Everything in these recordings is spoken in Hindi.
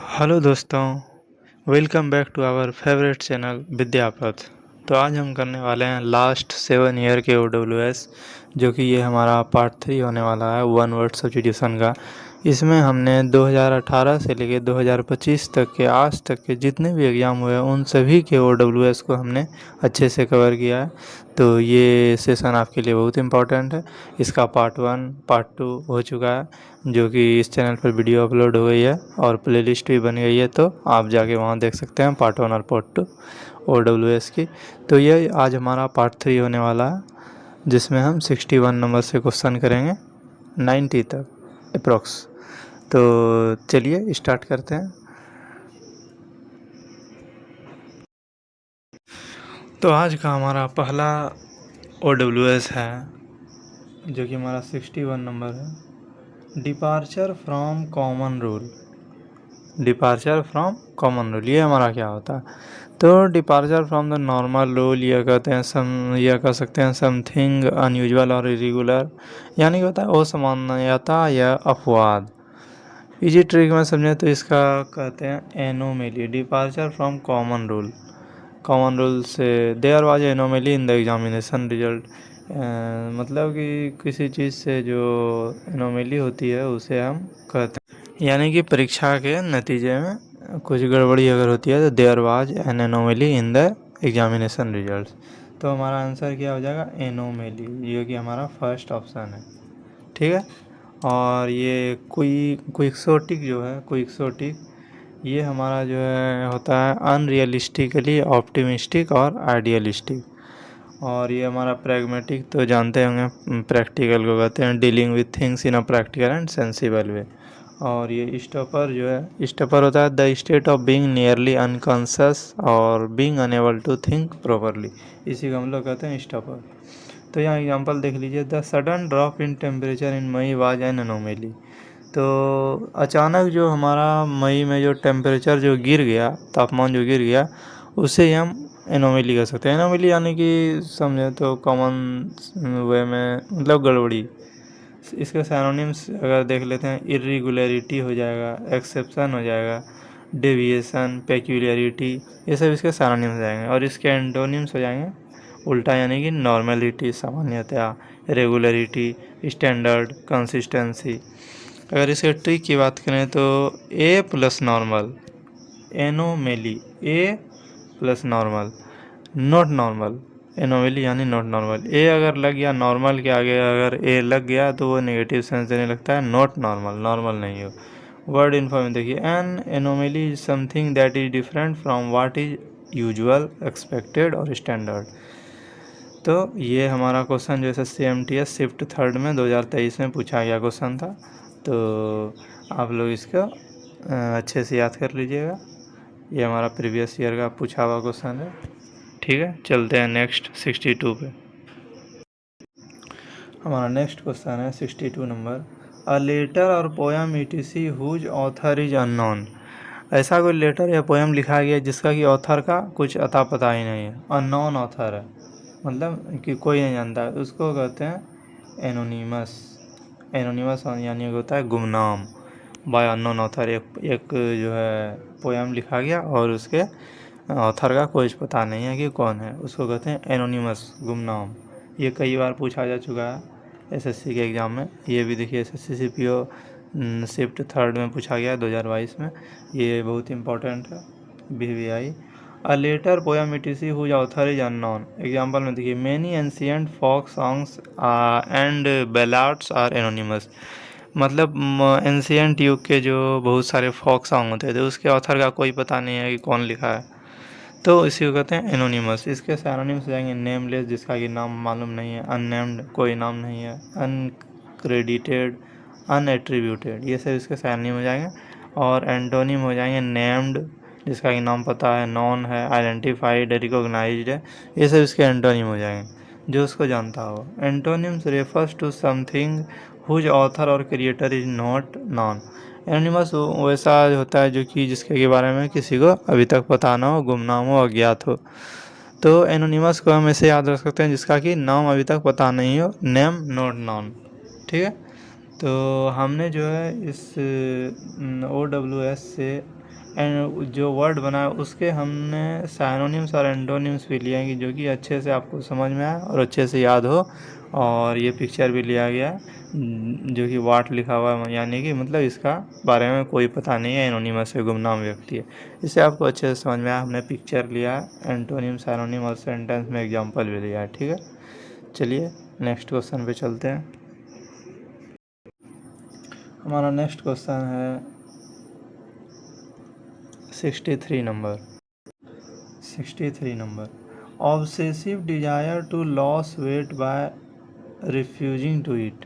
हेलो दोस्तों, welcome back to our favourite channel Vidyapath. तो आज हम करने वाले हैं लास्ट 7 ईयर के OWS, जो कि ये हमारा पार्ट 3 होने वाला है वन वर्ड सब्स्टिट्यूशन का। इसमें हमने 2018 से लेके 2025 तक के आज तक के जितने भी एग्ज़ाम हुए हैं उन सभी के OWS को हमने अच्छे से कवर किया है। तो ये सेशन आपके लिए बहुत इम्पोर्टेंट है। इसका पार्ट 1 पार्ट 2 हो चुका है, जो कि इस चैनल पर वीडियो अपलोड हो गई है और प्लेलिस्ट भी बन गई है, तो आप जाके वहाँ देख सकते हैं पार्ट 1 और पार्ट 2 OWS की। तो ये आज हमारा पार्ट 3 होने वाला है, जिसमें हम 61 नंबर से क्वेश्चन करेंगे 90 तक अप्रोक्स। तो चलिए स्टार्ट करते हैं। तो आज का हमारा पहला OWS है, जो कि हमारा 61 नंबर है। Departure from common rule. Departure from common rule ये हमारा क्या होता है? तो departure from the normal rule यह कहते हैं यह कह सकते हैं समथिंग अनयूजुअल और इरेगुलर, यानी कि होता है असामान्यता या अपवाद। इजी ट्रिक में समझें तो इसका कहते हैं anomaly. Departure from common rule, common rule से there was anomaly in the examination result. मतलब कि किसी चीज़ से जो एनोमेली होती है उसे हम कहते हैं, यानी कि परीक्षा के नतीजे में कुछ गड़बड़ी अगर होती है तो there was an anomaly in the examination result. तो हमारा आंसर क्या हो जाएगा? एनोमेली, ये कि हमारा फर्स्ट ऑप्शन है। ठीक है। और ये क्विक्सोटिक जो है, क्विक्सोटिक ये हमारा जो है होता है अनरियलिस्टिकली ऑप्टिमिस्टिक और आइडियलिस्टिक। और ये हमारा प्रैग्मेटिक तो जानते होंगे, प्रैक्टिकल को कहते हैं dealing with things in a practical and sensible way. और ये स्टॉपर जो है, स्टॉपर होता है the state of being nearly unconscious और being unable to think properly, इसी को हम लोग कहते हैं स्टॉपर। तो यहाँ एग्जांपल देख लीजिए, the sudden drop in temperature in May was an anomaly. तो अचानक जो हमारा मई में जो टेम्परेचर जो गिर गया, तापमान जो गिर गया, उसे हम एनोमेली कह सकते हैं। एनोमेली यानी कि समझे तो कॉमन वे में मतलब गड़बड़ी। इसके सैनोनिम्स अगर देख लेते हैं, इर्रेगुलरिटी हो जाएगा, एक्सेप्शन हो जाएगा, डेविएशन, पेक्यूलियरिटी, ये सब इसके सैनोनिम्स हो जाएंगे। और इसके एंटोनिम्स हो जाएंगे उल्टा, यानी कि नॉर्मलिटी सामान्यतया, रेगुलरिटी स्टैंडर्ड, कंसिस्टेंसी। अगर इसके ट्रिक की बात करें तो A plus normal anomaly, A plus normal not normal, anomaly यानी नॉट नॉर्मल। ए अगर लग गया नॉर्मल के आगे, अगर ए लग गया तो वो नेगेटिव सेंस देने लगता है, नॉट नॉर्मल, नॉर्मल नहीं हो। वर्ड इन्फॉर्म देखिए, an anomaly is something that is different from what is usual, expected और स्टैंडर्ड। तो ये हमारा क्वेश्चन जो SSC-MTS शिफ्ट थर्ड में 2023 में पूछा गया क्वेश्चन था। तो आप लोग इसका अच्छे से याद कर लीजिएगा, ये हमारा प्रीवियस ईयर का पूछा हुआ क्वेश्चन है। ठीक है, चलते हैं नेक्स्ट 62 पे। हमारा नेक्स्ट क्वेश्चन है 62 नंबर, अ लेटर और poem ETC whose author is unknown. ऐसा कोई लेटर या पोएम लिखा गया जिसका कि ऑथर का कुछ अता पता ही नहीं है, अननोन ऑथर है, मतलब कि कोई नहीं जानता है, उसको कहते हैं एनोनिमस। एनोनिमस यानी होता है गुमनाम। बाय अननोन ऑथर, एक जो है पोएम लिखा गया और उसके ऑथर का कुछ पता नहीं है कि कौन है, उसको कहते हैं एनोनिमस, गुमनाम। ये कई बार पूछा जा चुका है SSC के एग्ज़ाम में। ये भी देखिए SSC CPO शिफ्ट थर्ड में पूछा गया 2022 में, ये बहुत इंपॉर्टेंट है। BVI a letter poem ETC whose author is unknown. Example में देखिए, many ancient folk songs and ballads are anonymous. मतलब एंशियंट युग के जो बहुत सारे फोक सॉन्ग होते थे उसके ऑथर का कोई पता नहीं है कि कौन लिखा है, तो इसी को कहते हैं एनोनिमस। इसके सैनोनिम्स हो जाएंगे नेमलेस, जिसका कि नाम मालूम नहीं है, अननेम्ड, कोई नाम नहीं है, अनक्रेडिटेड, अनएट्रीब्यूटेड, ये सब इसके सैनोनिम हो जाएंगे। और एंटोनिम हो जाएंगे नेम्ड, जिसका कि नाम पता है, नॉन है, आइडेंटिफाइड, रिकॉग्नाइज्ड है, ये सब इसके एंटोनिम हो जाएंगे जो उसको जानता हो। Antonyms refers to something whose author और creator is not known. Anonymous वैसा होता है जो कि जिसके के बारे में किसी को अभी तक पता ना हो, गुमनाम हो, अज्ञात हो। तो एनोनिमस को हम ऐसे याद रख सकते हैं जिसका कि नाम अभी तक पता नहीं हो, नेम नॉट नॉन। ठीक है। तो हमने जो है इस OWS से जो वर्ड बना है उसके हमने साइनोनिम्स और एंटोनिम्स भी लिए हैं कि जो कि अच्छे से आपको समझ में आए और अच्छे से याद हो। और ये पिक्चर भी लिया गया है जो कि वाट लिखा हुआ है, यानी कि मतलब इसका बारे में कोई पता नहीं है, एनोनिमस है, गुमनाम व्यक्ति है। इससे आपको अच्छे से समझ में आया। हमने पिक्चर लिया, एंटोनिम, साइनोनिम और सेंटेंस में एग्जाम्पल भी लिया है। ठीक है, चलिए नेक्स्ट क्वेश्चन पे चलते हैं। हमारा नेक्स्ट क्वेश्चन है 63 number. Obsessive desire to loss weight by refusing to it,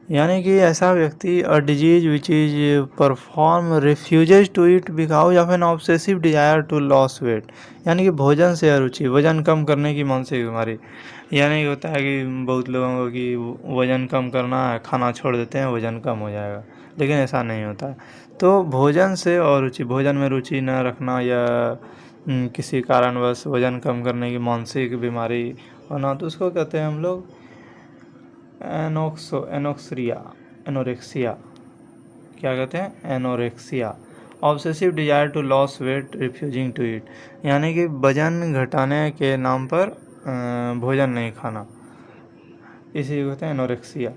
यानी कि ऐसा व्यक्ति a disease which is perform refuses to it because of an obsessive desire to loss weight, यानी कि भोजन से अरुचि, वजन कम करने की मानसिक बीमारी। यानी कि होता है कि बहुत लोगों को कि वजन कम करना है, खाना छोड़ देते हैं, वजन कम हो जाएगा, लेकिन ऐसा नहीं होता है। तो भोजन से अरुचि, भोजन में रुचि न रखना या किसी कारणवश वजन कम करने की मानसिक बीमारी होना, तो उसको कहते हैं हम लोग एनोरेक्सिया। क्या कहते हैं? Anorexia. Obsessive desire to loss weight refusing to eat, यानी कि वजन घटाने के नाम पर भोजन नहीं खाना, इसी को कहते हैं anorexia.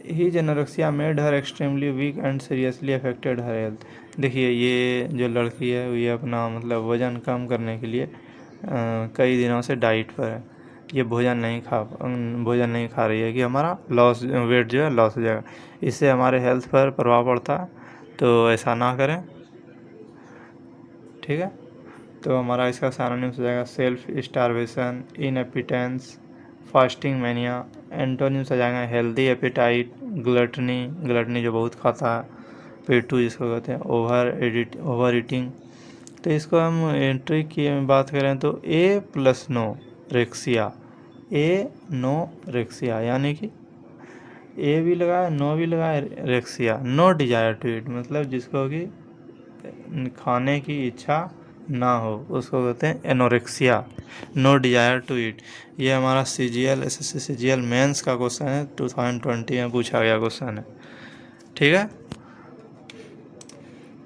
He anorexia made her extremely weak and seriously affected her health. देखिए ये जो लड़की है ये अपना मतलब वज़न कम करने के लिए कई दिनों से डाइट पर है। ये भोजन नहीं खा रही है कि हमारा लॉस वेट जो है लॉस हो जाएगा, इससे हमारे हेल्थ पर प्रभाव पड़ता है, तो ऐसा ना करें। ठीक है, तो हमारा इसका सिनोनिम्स हो जाएगा self starvation, inappetence, fasting mania. Antonyms आ जाएगा हेल्दी एपिटाइट, ग्लटनी जो बहुत खाता है, पेटू जिसको कहते हैं, ओवर ईटिंग। तो इसको हम एंट्री की बात करें तो ए नो रेक्सिया, यानी कि ए भी लगाए, नो भी लगाए, रेक्सिया, नो डिजायर टू ईट, मतलब जिसको कि खाने की इच्छा ना हो उसको कहते हैं anorexia, no desire to eat. ये हमारा SSC CGL मेंस का क्वेश्चन है, 2020 में पूछा गया क्वेश्चन है। ठीक है,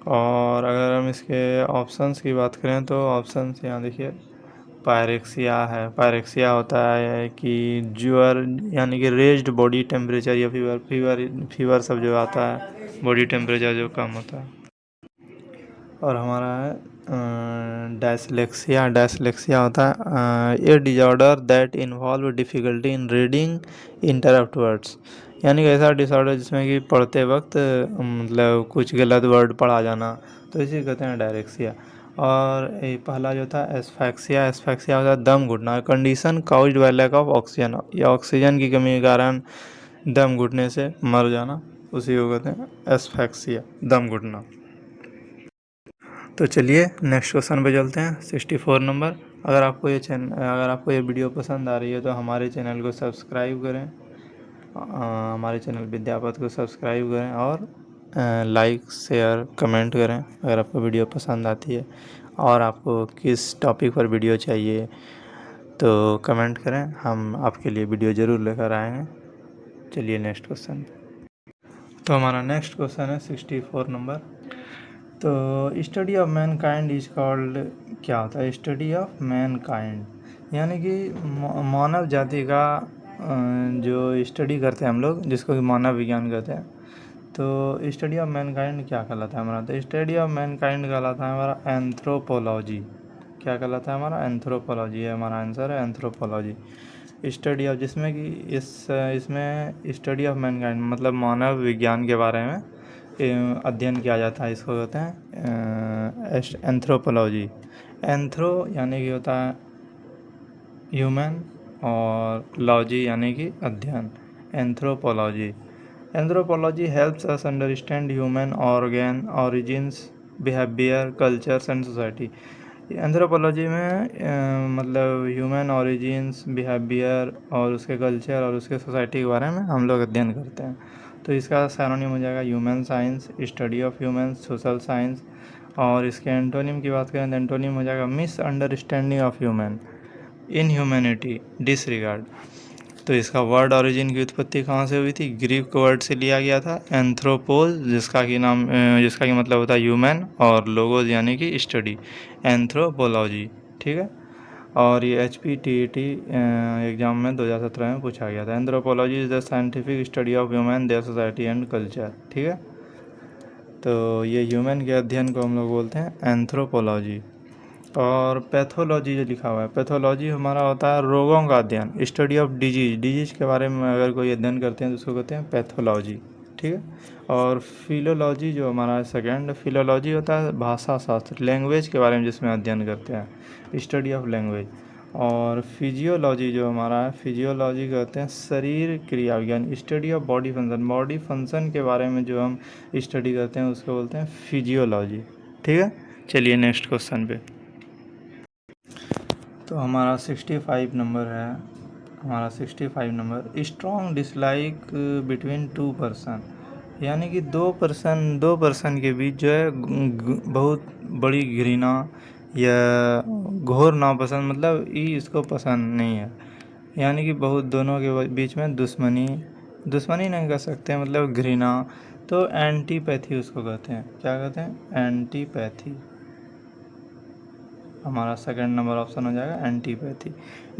और अगर हम इसके ऑप्शंस की बात करें तो ऑप्शंस यहाँ देखिए, पायरेक्सिया है। पायरेक्सिया होता है कि ज्वर, यानी कि रेज्ड बॉडी टेम्परेचर या फीवर सब जो आता है, बॉडी टेम्परेचर जो कम होता है। और हमारा है डैसलेक्सिया होता है a disorder that involve difficulty in reading interpret words, यानी कि ऐसा डिसऑर्डर जिसमें कि पढ़ते वक्त मतलब कुछ गलत वर्ड पढ़ा जाना, तो इसे कहते हैं डायरेक्सिया। और ये पहला जो था एस्फैक्सिया होता है दम घुटना, condition caused by lack of oxygen, या ऑक्सीजन की कमी के कारण दम घुटने से मर जाना, उसी को कहते हैं एस्फैक्सिया, दम घुटना। तो चलिए नेक्स्ट क्वेश्चन पे चलते हैं, 64 नंबर। अगर आपको ये वीडियो पसंद आ रही है तो हमारे चैनल को सब्सक्राइब करें, हमारे चैनल विद्यापत को सब्सक्राइब करें और लाइक शेयर कमेंट करें अगर आपको वीडियो पसंद आती है। और आपको किस टॉपिक पर वीडियो चाहिए तो कमेंट करें, हम आपके लिए वीडियो ज़रूर लेकर आएंगे। चलिए नेक्स्ट क्वेश्चन। तो हमारा नेक्स्ट क्वेश्चन है 64 नंबर। तो study of man kind is called, क्या होता है स्टडी ऑफ मैन काइंड, यानी कि मानव जाति का जो स्टडी करते हैं हम लोग, जिसको कि मानव विज्ञान कहते हैं। तो स्टडी ऑफ मैन काइंड क्या कहलाता है हमारा? तो स्टडी ऑफ मैन काइंड कहलाता है हमारा एंथ्रोपोलॉजी। क्या कहलाता है हमारा? एंथ्रोपोलॉजी है हमारा आंसर है, एंथ्रोपोलॉजी। स्टडी ऑफ, जिसमें कि इसमें स्टडी ऑफ मैन काइंड मतलब मानव विज्ञान के बारे में अध्ययन किया जाता है, इसको कहते हैं एंथ्रोपोलॉजी। एंथ्रो यानी कि होता है ह्यूमन, और लॉजी यानी कि अध्ययन, anthropology helps us understand human organ origins, behaviour, cultures and society. Anthropology में मतलब ह्यूमन ओरिजिन्स, बिहेवियर और उसके कल्चर और उसके सोसाइटी के बारे में हम लोग अध्ययन करते हैं। तो इसका सिनोनिम हो जाएगा human science, study of human, social science. और इसके एंटोनिम की बात करें तो एंटोनिम हो जाएगा misunderstanding of human, inhumanity, disregard. तो इसका वर्ड ओरिजिन की उत्पत्ति कहाँ से हुई थी? ग्रीक वर्ड से लिया गया था एंथ्रोपोज, जिसका कि मतलब होता है ह्यूमन, और लोगोज यानी कि स्टडी, एंथ्रोपोलॉजी। ठीक है। और ये HPTET एग्जाम में 2017 में पूछा गया था। Anthropology is the scientific study of human, their society and culture. ठीक है। तो ये ह्यूमन के अध्ययन को हम लोग बोलते हैं एंथ्रोपोलॉजी। और पैथोलॉजी जो लिखा हुआ है, पैथोलॉजी हमारा होता है रोगों का अध्ययन, स्टडी ऑफ डिजीज के बारे में अगर कोई अध्ययन करते हैं तो उसको कहते हैं पैथोलॉजी। ठीक है। और फिलोलॉजी जो हमारा सेकंड, फिलोलॉजी होता है भाषा शास्त्र, लैंग्वेज के बारे में जिसमें अध्ययन करते हैं, स्टडी ऑफ लैंग्वेज। और फिजियोलॉजी जो हमारा है, फिजियोलॉजी कहते हैं शरीर क्रिया विज्ञान, study of body function, body function के बारे में जो हम स्टडी करते हैं उसको बोलते हैं फिजियोलॉजी। ठीक है। चलिए नेक्स्ट क्वेश्चन पे। तो हमारा 65 नंबर है, हमारा 65 number, strong dislike between two person, यानी कि दो पर्सन के बीच जो है बहुत बड़ी घृणा या घोर नापसंद, मतलब ये इसको पसंद नहीं है, यानी कि बहुत दोनों के बीच में दुश्मनी नहीं कर सकते, मतलब घृणा। तो एंटीपैथी उसको कहते हैं। क्या कहते हैं? एंटीपैथी। हमारा सेकंड नंबर ऑप्शन हो जाएगा एंटीपैथी।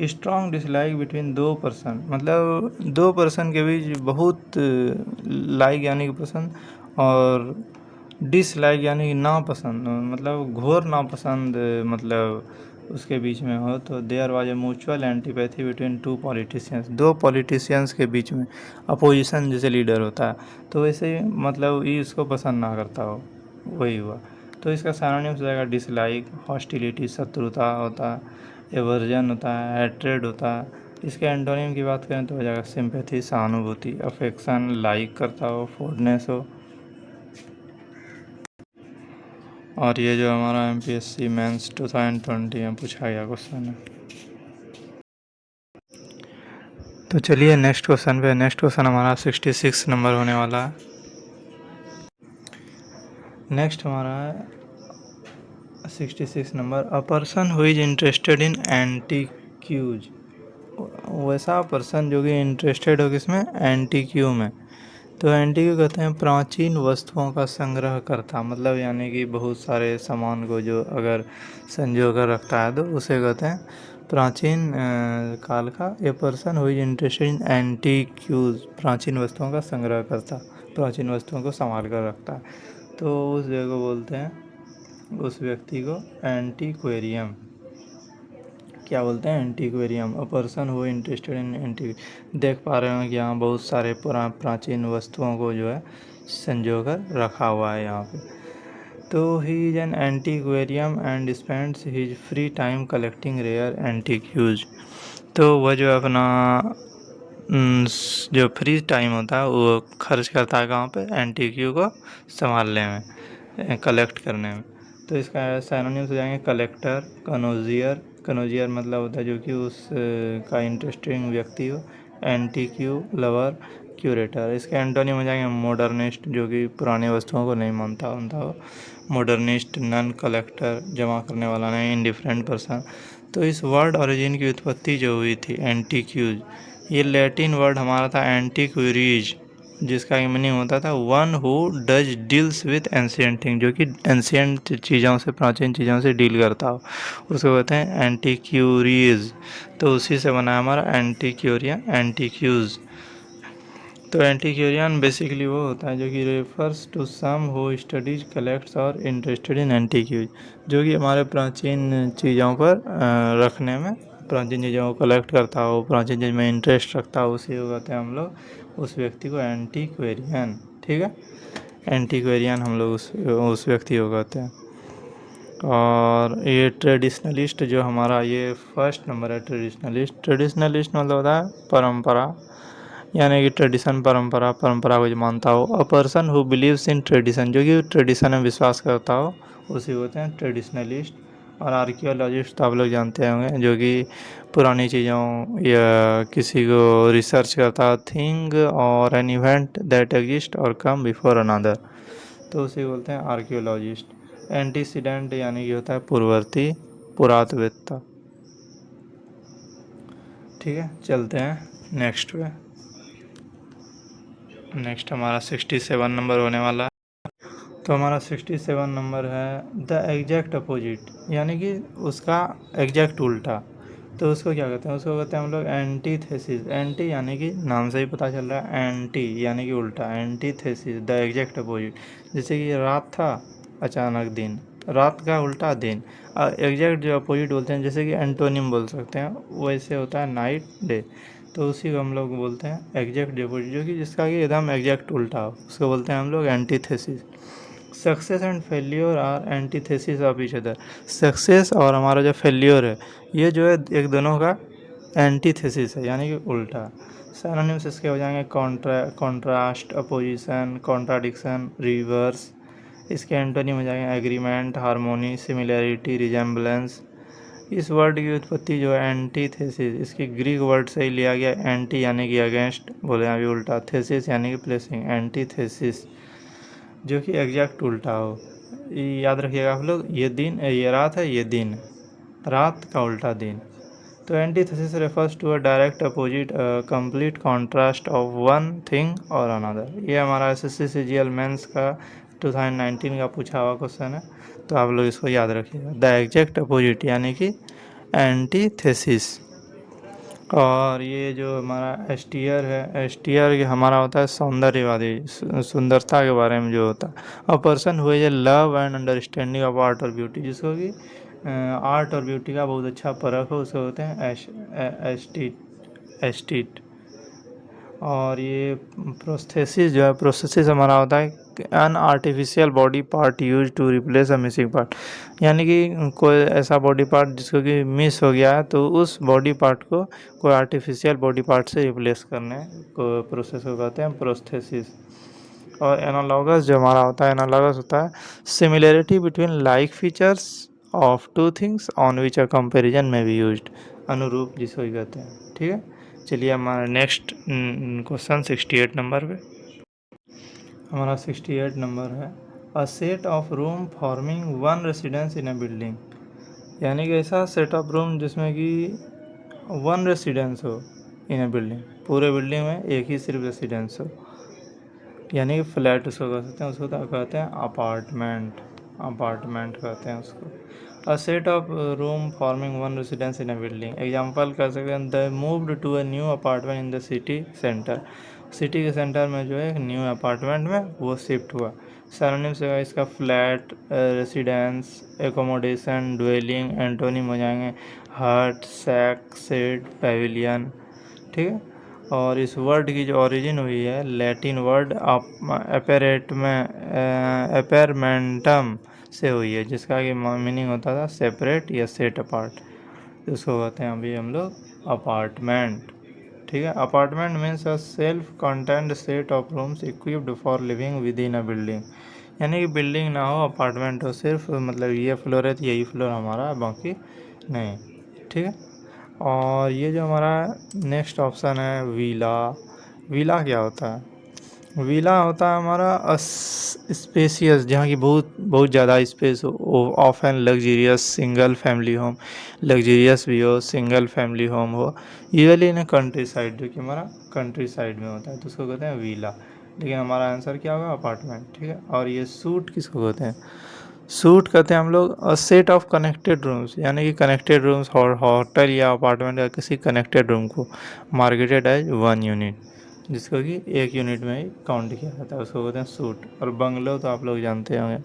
स्ट्रॉन्ग डिसलाइक बिटवीन दो पर्सन, मतलब दो पर्सन के बीच बहुत लाइक यानी कि पसंद, और डिसलाइक यानी कि नापसंद, मतलब घोर नापसंद, मतलब उसके बीच में हो, तो there was a mutual antipathy between two politicians, दो पॉलिटिशियंस के बीच में अपोजिशन जैसे लीडर होता है, तो वैसे मतलब ये इसको पसंद ना करता हो, वही हुआ। तो इसका सिनोनिम्स हो जाएगा डिसलाइक, हॉस्टिलिटी शत्रुता होता है, एवर्जन होता है, हैट्रेड होता है। इसके एंटोनिम की बात करें तो हो जाएगा सिंपैथी सहानुभूति, अफेक्शन लाइक करता हो, फोर्डनेस हो। और ये जो हमारा MPSC मेंस 2020 में पूछा गया क्वेश्चन है। तो चलिए नेक्स्ट क्वेश्चन पे। नेक्स्ट क्वेश्चन हमारा 66 नंबर होने वाला है। नेक्स्ट हमारा है 66 number, a person who is interested in एंटीक्यूज, वैसा पर्सन जो कि इंटरेस्टेड हो किसमें? एंटीक्यू में। तो एंटीक्यू कहते हैं प्राचीन वस्तुओं का संग्रह करता, मतलब यानी कि बहुत सारे सामान को जो अगर संजो कर रखता है तो उसे कहते हैं प्राचीन काल का। ए person who is interested in एंटीक्यूज, प्राचीन वस्तुओं का संग्रह करता, प्राचीन वस्तुओं को संभाल कर रखता है, तो उस जगह को बोलते हैं, उस व्यक्ति को एंटीक्वेरियम। क्या बोलते हैं? Antiquarian. A person who interested in anti, देख पा रहे हो कि यहाँ बहुत सारे प्राचीन वस्तुओं को जो है संजो कर रखा हुआ है यहाँ पे। तो he is an antiquarian and spends his free time collecting rare antiques. तो वह जो अपना जो फ्री टाइम होता है वो खर्च करता है कहाँ पे? एंटीक्यू को संभालने में, कलेक्ट करने में। तो इसका सिनोनिम्स हो जाएंगे कलेक्टर, कनोजियर, कनोजियर मतलब होता है जो कि उस का इंटरेस्टिंग व्यक्ति हो, एंटीक्यू लवर, क्यूरेटर। इसके एंटोनिम हो जाएंगे मॉडर्निस्ट, जो कि पुराने वस्तुओं को नहीं मानता हो, मॉडर्निस्ट, नन कलेक्टर, जमा करने वाला नहीं, इंडिफरेंट पर्सन। तो इस वर्ड ओरिजिन की उत्पत्ति जो हुई थी एंटीक्यूज, ये लैटिन वर्ड हमारा था एंटीक्यूरीज, जिसका मीनिंग होता था one who does deals with ancient thing, जो कि एंशियंट चीज़ों से, प्राचीन चीज़ों से डील करता हो, उसको कहते हैं एंटीक्यूरीज। तो उसी से बना हमारा एंटीक्यूरियन, एंटीक्यूज। तो एंटीक्यूरियन बेसिकली वो होता है जो कि refers to some who studies collects और इंटरेस्टेड इन एंटीक्यूज, जो कि हमारे प्राचीन चीज़ों पर रखने में, प्राचीन चीज़ों को कलेक्ट करता हो, प्राचीन चीज़ में इंटरेस्ट रखता हो, उसी को कहते हैं हम लोग उस व्यक्ति को एंटीक्वेरियन। ठीक है। एंटीक्वेरियन हम लोग उस व्यक्ति को कहते हैं। और ये ट्रेडिशनलिस्ट जो हमारा ये फर्स्ट नंबर है, ट्रेडिशनलिस्ट। ट्रेडिशनलिस्ट मतलब होता है परंपरा, यानी कि ट्रेडिशन, परंपरा को जो मानता हो। अ person who believes in tradition, जो कि ट्रेडिशन में विश्वास करता हो, उसी होते हैं ट्रेडिशनलिस्ट। और आर्कियोलॉजिस्ट तो आप लोग जानते होंगे, जो कि पुरानी चीज़ों या किसी को रिसर्च करता हो, थिंग और एन इवेंट दैट एग्जिस्ट और कम बिफोर अनदर, तो उसी बोलते हैं आर्कियोलॉजिस्ट। एंटीसीडेंट यानी कि होता है पुरातत्ववेत्ता। ठीक है, चलते हैं नेक्स्ट पे, नेक्स्ट हमारा 67 नंबर होने वाला है। तो हमारा 67 नंबर है द एग्जैक्ट अपोजिट, यानी कि उसका एग्जैक्ट उल्टा। तो उसको क्या कहते हैं, उसको कहते हैं हम लोग एंटीथेसिस। एंटी यानी कि नाम से ही पता चल रहा है, एंटी यानी कि उल्टा, एंटीथेसिस द एग्जैक्ट अपोजिट। जैसे कि रात था, अचानक दिन, रात का उल्टा दिन। एग्जैक्ट जो अपोजिट बोलते हैं, जैसे कि एंटोनिम बोल सकते हैं, वैसे होता है नाइट डे। तो उसी को हम लोग बोलते हैं एग्जैक्ट अपोजिट, जो कि जिसका कि एकदम एग्जैक्ट उल्टा हो, उसको बोलते हैं हम लोग antithesis. Success and failure are antithesis of each other. Success और हमारा जो फेल्योर है, ये जो है एक दोनों का एंटीथेसिस है, यानी कि उल्टा। सिनोनिम्स इसके हो जाएंगे कॉन्ट्रास्ट, अपोजिशन, कॉन्ट्राडिक्शन, रिवर्स। इसके एंटोनिम हो जाएंगे एग्रीमेंट, हार्मोनी, सिमिलैरिटी, रिजेम्बलेंस। इस वर्ड की उत्पत्ति जो है एंटीथेसिस, इसकी ग्रीक वर्ड से ही लिया गया। एंटी यानी कि अगेंस्ट, बोले अभी उल्टा, थेसिस यानी कि प्लेसिंग, एंटीथेसिस जो कि एग्जैक्ट उल्टा हो। याद रखिएगा आप लोग, ये दिन, ये रात है, ये दिन, रात का उल्टा दिन। तो antithesis refers to a direct opposite, complete contrast of one thing और अनदर। ये हमारा एसएससी सीजीएल मेंस का 2019 का पूछा हुआ क्वेश्चन है, तो आप लोग इसको याद रखिएगा। द एग्जैक्ट अपोजिट यानी कि एंटीथेसिस। और ये जो हमारा एस्टियर है, एस्टियर हमारा होता है सौंदर्यवादी, सुंदरता के बारे में जो होता है। A person who a love and understanding of art और ब्यूटी, जिसको कि आर्ट और ब्यूटी का बहुत अच्छा परख हो, उसको होते हैं एस्टीट। और ये प्रोस्थेसिस जो है, प्रोस्थेसिस हमारा होता है an artificial body part use to replace a missing part, यानी कि कोई ऐसा बॉडी पार्ट जिसको कि मिस हो गया है, तो उस बॉडी पार्ट को कोई आर्टिफिशियल बॉडी पार्ट से रिप्लेस करने को प्रोसेस को कहते हैं प्रोस्थेसिस। और एनालॉगस जो हमारा होता है, एनालॉगस होता है similarity between like features of two things on which a comparison में बी यूज्ड, अनुरूप जिसको कहते हैं। ठीक है, चलिए हमारा नेक्स्ट क्वेश्चन 68 नंबर पे। हमारा 68 नंबर है अ set of room forming one residence in a building, यानी कि ऐसा सेट ऑफ रूम जिसमें कि वन रेसिडेंस हो इन अ बिल्डिंग, पूरे बिल्डिंग में एक ही सिर्फ रेसिडेंस हो, यानी कि फ्लैट उसको कह सकते हैं, उसको कहते हैं अपार्टमेंट, अपार्टमेंट कहते हैं उसको। A set of room forming one residence in a building, example कर सकते हैं the moved to a new apartment in the city centre, city के सेंटर में जो है एक न्यू अपार्टमेंट में वो शिफ्ट हुआ। सिनोनिम से इसका flat, residence, accommodation, dwelling. Antonym हो जाएंगे हट, सैक, शेड, पेविलियन। ठीक है, और इस वर्ड की जो ओरिजिन हुई है लैटिन वर्ड अपेरेट में अपेरमेंटम से हुई है, जिसका कि मीनिंग होता था सेपरेट या सेट अपार्ट। इसको कहते हैं अभी हम लोग अपार्टमेंट। ठीक है, apartment means a self content set of rooms equipped for living with in a building, यानी कि बिल्डिंग ना हो, अपार्टमेंट हो सिर्फ, मतलब ये फ्लोर है तो यही फ्लोर हमारा है, बाकी नहीं। ठीक है, और ये जो हमारा नेक्स्ट ऑप्शन है विला। विला क्या होता है, विला होता है हमारा स्पेसियस, जहाँ की बहुत बहुत ज़्यादा स्पेस हो, of and luxurious single family home, luxurious भी हो, सिंगल फैमिली होम हो, यूजली इन कंट्री साइड, जो कि हमारा कंट्री साइड में होता है, तो उसको कहते हैं विला। लेकिन हमारा आंसर क्या होगा, अपार्टमेंट। ठीक है, और ये सूट किसको कहते हैं, सूट कहते हैं हम लोग अ सेट ऑफ कनेक्टेड रूम्स, यानी कि कनेक्टेड रूम्स, होटल या अपार्टमेंट या किसी कनेक्टेड रूम को मार्केटेड एज वन यूनिट, जिसको कि एक यूनिट में ही काउंट किया जाता है, उसको कहते हैं सूट। और बंगलो तो आप लोग जानते होंगे,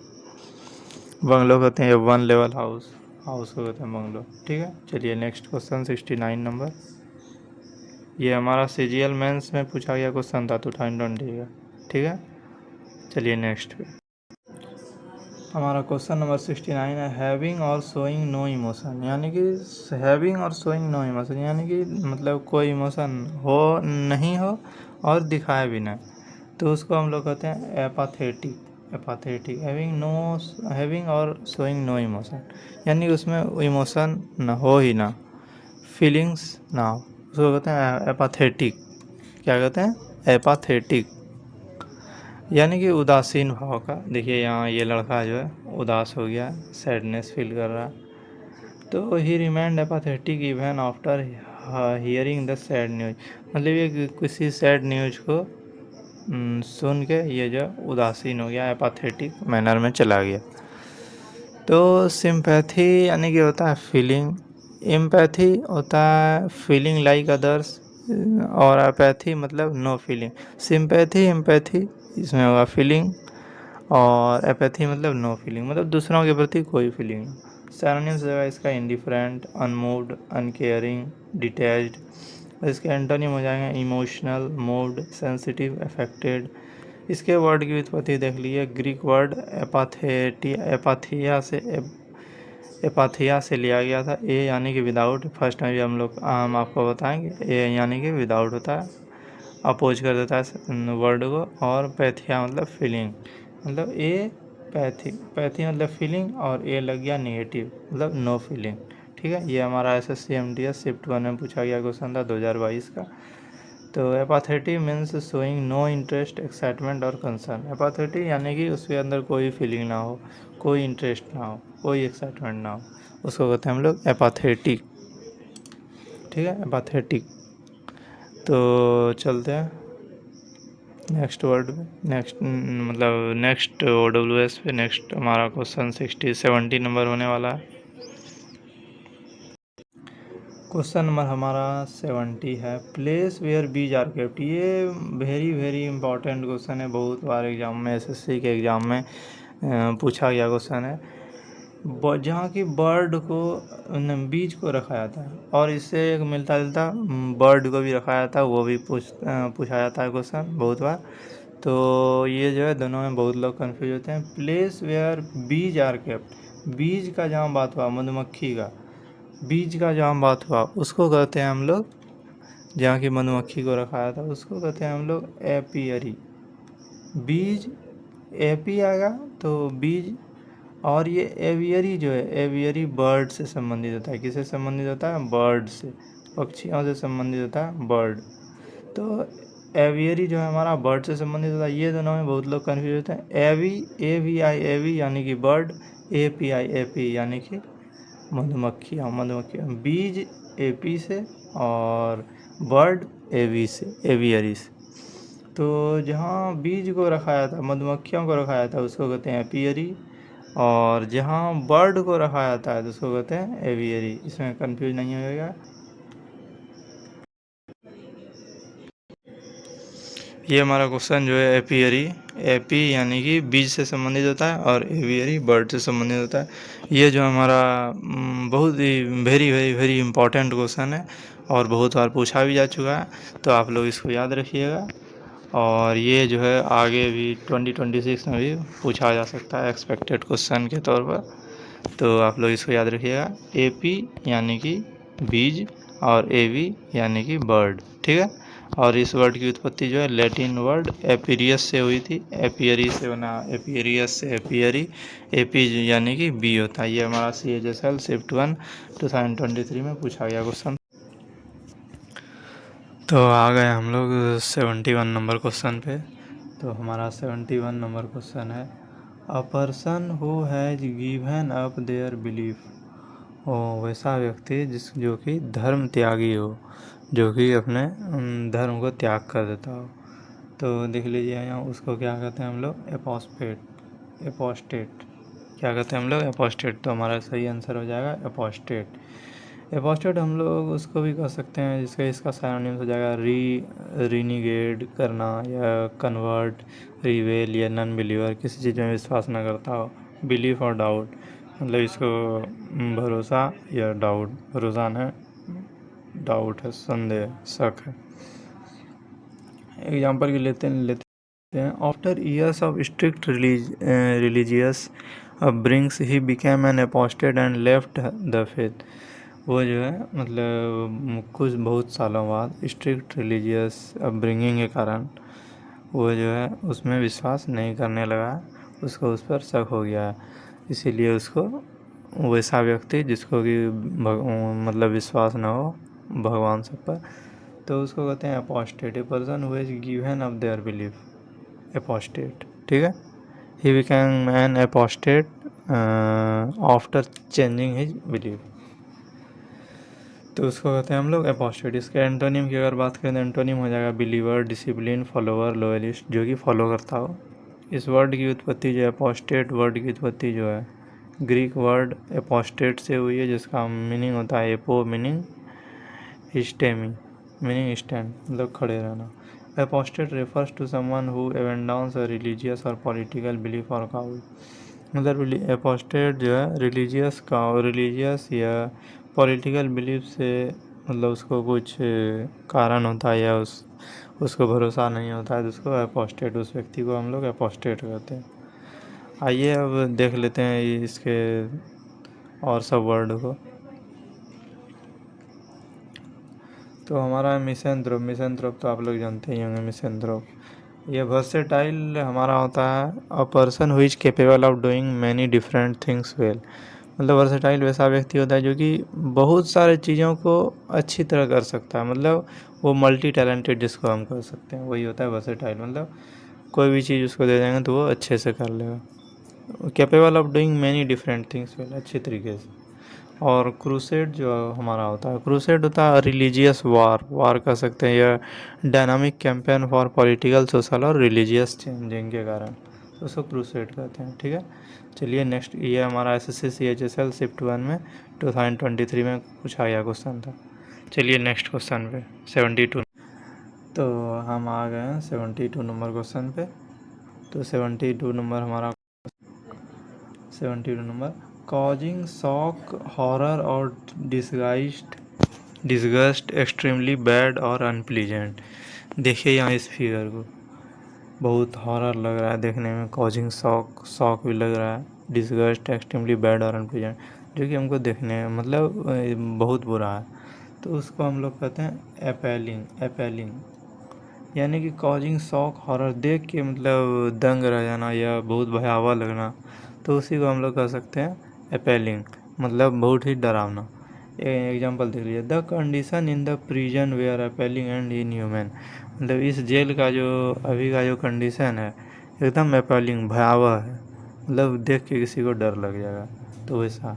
बंगलो कहते हैं वन लेवल हाउस, हाउस को कहते हैं बंगलो। ठीक है, चलिए नेक्स्ट क्वेश्चन 69 नंबर। ये हमारा सीजीएल मेंस में पूछा गया क्वेश्चन था 2020 का। ठीक है, चलिए नेक्स्ट पे। हमारा क्वेश्चन नंबर 69 है हैविंग और शोइंग नो इमोशन, यानी कि हैविंग और शोइंग नो इमोशन, यानी कि मतलब कोई इमोशन हो नहीं हो और दिखाए भी ना, तो उसको हम लोग कहते हैं एपाथेटिक। एपाथेटिक, हैविंग और शोइंग नो इमोशन, यानी उसमें इमोशन ना हो ही ना, फीलिंग्स ना हो, उसको कहते हैं एपाथेटिक। क्या कहते हैं, एपाथेटिक, यानी कि उदासीन भाव का। देखिए यहाँ ये लड़का जो है उदास हो गया, सैडनेस फील कर रहा है, तो he remained apathetic even after hearing the sad news, मतलब ये किसी सैड न्यूज को सुन के ये जो उदासीन हो गया, एपाथेटिक मैनर में चला गया। तो सिंपैथी यानी कि होता है फीलिंग, एम्पैथी होता है फीलिंग लाइक अदर्स, और अपैथी मतलब नो फीलिंग। सिंपैथी एम्पैथी इसमें होगा फीलिंग, और एपैथी मतलब नो फीलिंग, मतलब दूसरों के प्रति कोई फीलिंग नहीं। सैनोनिम्स जगह इसका इंडिफरेंट, अनमूव्ड, अनकेयरिंग, डिटैच्ड। इसके एंटोनिम हो जाएंगे इमोशनल, मूव्ड, सेंसिटिव, अफेक्टेड। इसके वर्ड की उत्पत्ति देख लीजिए, ग्रीक वर्ड एपाथिया से लिया गया था। ए यानी कि विदाउट, फर्स्ट टाइम हम आपको बताएंगे, ए यानी कि विदाउट होता है, अपोज कर देता है वर्ड को, और पैथिया मतलब फीलिंग, मतलब ए पैथी मतलब फीलिंग, और ए लग गया नेगेटिव मतलब नो फीलिंग। ठीक है, ये हमारा SSC MTS शिफ्ट 1 में पूछा गया क्वेश्चन था 2022 का। तो apathetic means showing no interest, excitement और कंसर्न। एपाथेटिक यानी कि उसके अंदर कोई फीलिंग ना हो, कोई इंटरेस्ट ना हो, कोई एक्साइटमेंट ना हो, उसको कहते हैं हम लोग एपाथेटिक। ठीक है, एपाथेटिक। तो चलते हैं नेक्स्ट वर्ड पे, नेक्स्ट मतलब नेक्स्ट OWS पे। नेक्स्ट हमारा क्वेश्चन 70 नंबर होने वाला है। क्वेश्चन नंबर हमारा 70 है, place where bees are kept. ये वेरी इंपॉर्टेंट क्वेश्चन है, बहुत बार एग्जाम में, SSC के एग्ज़ाम में पूछा गया क्वेश्चन है। जहाँ की बर्ड को बीज को रखा जाता है, और इससे एक मिलता जुलता बर्ड को भी रखा जाता है, वो भी पूछा जाता है क्वेश्चन बहुत बार। तो ये जो है दोनों में बहुत लोग कंफ्यूज होते हैं। Place where bees are kept, बीज का जहाँ बात हुआ, मधुमक्खी का बीज का जहाँ बात हुआ, उसको कहते हैं हम लोग, जहाँ की मधुमक्खी को रखा जाता है उसको कहते हैं हम लोग एपियरी। बीज एपी आएगा तो बीज, और ये एवियरी जो है, एवियरी बर्ड से संबंधित होता है। किससे संबंधित होता है? बर्ड से, पक्षियों से संबंधित होता है बर्ड। तो एवियरी जो है हमारा बर्ड से संबंधित होता है। ये दोनों में बहुत लोग कन्फ्यूज होते हैं। एवी, AVI एवी यानी कि बर्ड, API एपी यानी कि मधुमक्खियाँ। बीज एपी से, और बर्ड एवी से, एवियरी से। तो जहाँ बीज को रखा जाता है, मधुमक्खियों को रखा जाता है, उसको कहते हैं एपियरी, और जहाँ बर्ड को रखा जाता है तो उसको कहते हैं एवियरी। इसमें कंफ्यूज नहीं होगा। ये हमारा क्वेश्चन जो है एपियरी, एपी यानी कि बीज से संबंधित होता है, और एवियरी बर्ड से संबंधित होता है। ये जो हमारा बहुत ही वेरी इंपॉर्टेंट क्वेश्चन है, और बहुत बार पूछा भी जा चुका है, तो आप लोग इसको याद रखिएगा। और ये जो है आगे भी 2026 में भी पूछा जा सकता है एक्सपेक्टेड क्वेश्चन के तौर पर, तो आप लोग इसको याद रखिएगा। एपी यानी कि बीज, और एवी यानी कि बर्ड। ठीक है, और इस वर्ड की उत्पत्ति जो है लैटिन वर्ड एपीरियस से हुई थी, एपियरी से बना, एपीरियस से एपियरी, एपी यानी कि बी होता है। ये हमारा CHSL शिफ्ट 1 2023 में पूछा गया क्वेश्चन। तो आ गए हम लोग 71 नंबर क्वेश्चन पे। तो हमारा 71 नंबर क्वेश्चन है, a person who has given up their belief. हो वैसा व्यक्ति जो कि धर्म त्यागी हो, जो कि अपने धर्म को त्याग कर देता हो। तो देख लीजिए यहाँ, उसको क्या कहते हैं हम लोग? एपोस्टेट। क्या कहते हैं हम लोग? एपोस्टेट। तो हमारा सही आंसर हो जाएगा एपोस्टेट। एपोस्टेट हम लोग उसको भी कह सकते हैं जिसका इसका साइनोनिम्स हो जाएगा रीनिगेट करना, या कन्वर्ट, रिवेल, या नॉन बिलीवर, किसी चीज़ में विश्वास ना करता हो। बिलीफ और डाउट, मतलब इसको भरोसा या डाउट, भरोसा है, डाउट है, संदेह, शक है। एग्जाम्पल की लेते हैं, after years of strict religious upbringings he became an apostate and left the faith. वो जो है मतलब कुछ बहुत सालों बाद स्ट्रिक्ट रिलीजियस अपब्रिंगिंग के कारण वो जो है उसमें विश्वास नहीं करने लगा, उसको उस पर शक हो गया है। इसीलिए उसको, वैसा व्यक्ति जिसको कि मतलब विश्वास ना हो भगवान सब पर, तो उसको कहते हैं apostate. A person who has given up their belief, apostate. ठीक है, he became an apostate after changing his belief. तो उसको कहते हैं हम लोग एपोस्टेट। इसके एंटोनिम की अगर बात करें तो एंटोनिम हो जाएगा बिलीवर, डिसिप्लिन, फॉलोअर, लॉयलिस्ट, जो कि फॉलो करता हो। इस वर्ड की उत्पत्ति जो है, एपोस्टेट वर्ड की उत्पत्ति जो है ग्रीक वर्ड एपोस्टेट से हुई है, जिसका मीनिंग होता है apo meaning stemi meaning stand, मतलब खड़े रहना। Apostate refers to someone who abandons a religious और पॉलिटिकल बिलीफ और काउल। मतलब एपोस्टेट जो है रिलीजियस या पॉलिटिकल बिलीफ से, मतलब उसको कुछ कारण होता है या उसको भरोसा नहीं होता है, तो उसको एपोस्टेट, उस व्यक्ति को हम लोग एपोस्टेट कहते हैं। आइए अब देख लेते हैं इसके और सब वर्ड को। तो हमारा मिसेंथ्रोप तो आप लोग जानते ही होंगे। मिसेंथ्रोप ये वर्सेटाइल हमारा होता है a person who is capable of doing many different things well. मतलब वर्सेटाइल वैसा व्यक्ति होता है जो कि बहुत सारे चीज़ों को अच्छी तरह कर सकता है, मतलब वो मल्टी टैलेंटेड जिसको हम कर सकते हैं, वही होता है वर्सेटाइल। मतलब कोई भी चीज़ उसको दे देंगे तो वो अच्छे से कर लेगा। Capable of doing many different things well, अच्छी तरीके से। और क्रूसेड जो हमारा होता है, क्रूसेड होता है रिलीजियस वार कह सकते हैं, या dynamic campaign for political, social और रिलीजियस चेंजिंग के कारण, तो उसको क्रूसेड कहते हैं। ठीक है, चलिए नेक्स्ट। ये हमारा SSC CHSL शिफ्ट 1 में 2023 में पूछा गया क्वेश्चन था। चलिए नेक्स्ट क्वेश्चन पे 72। तो हम आ गए हैं 72 नंबर क्वेश्चन पे। तो 72 नंबर हमारा 72 नंबर, कॉजिंग शॉक, हॉरर और डिस्गस्ट एक्सट्रीमली बैड और अनप्लीजेंट। देखिए यहाँ इस फिगर को, बहुत हॉरर लग रहा है देखने में, कॉजिंग शॉक भी लग रहा है, डिस्गस्ट एक्सट्रीमली बैड और अनप्लीजेंट, जो कि हमको देखने में मतलब बहुत बुरा है। तो उसको हम लोग कहते हैं एपेलिंग, यानी कि कॉजिंग शॉक हॉरर, देख के मतलब दंग रह जाना या बहुत भयावह लगना, तो उसी को हम लोग कह सकते हैं एपेलिंग, मतलब बहुत ही डरावना। एग्जाम्पल देख लीजिए, the condition in the prison were appalling and inhuman. मतलब इस जेल का जो अभी का जो कंडीशन है एकदम एपेलिंग, भयावह है, मतलब देख के किसी को डर लग जाएगा। तो वैसा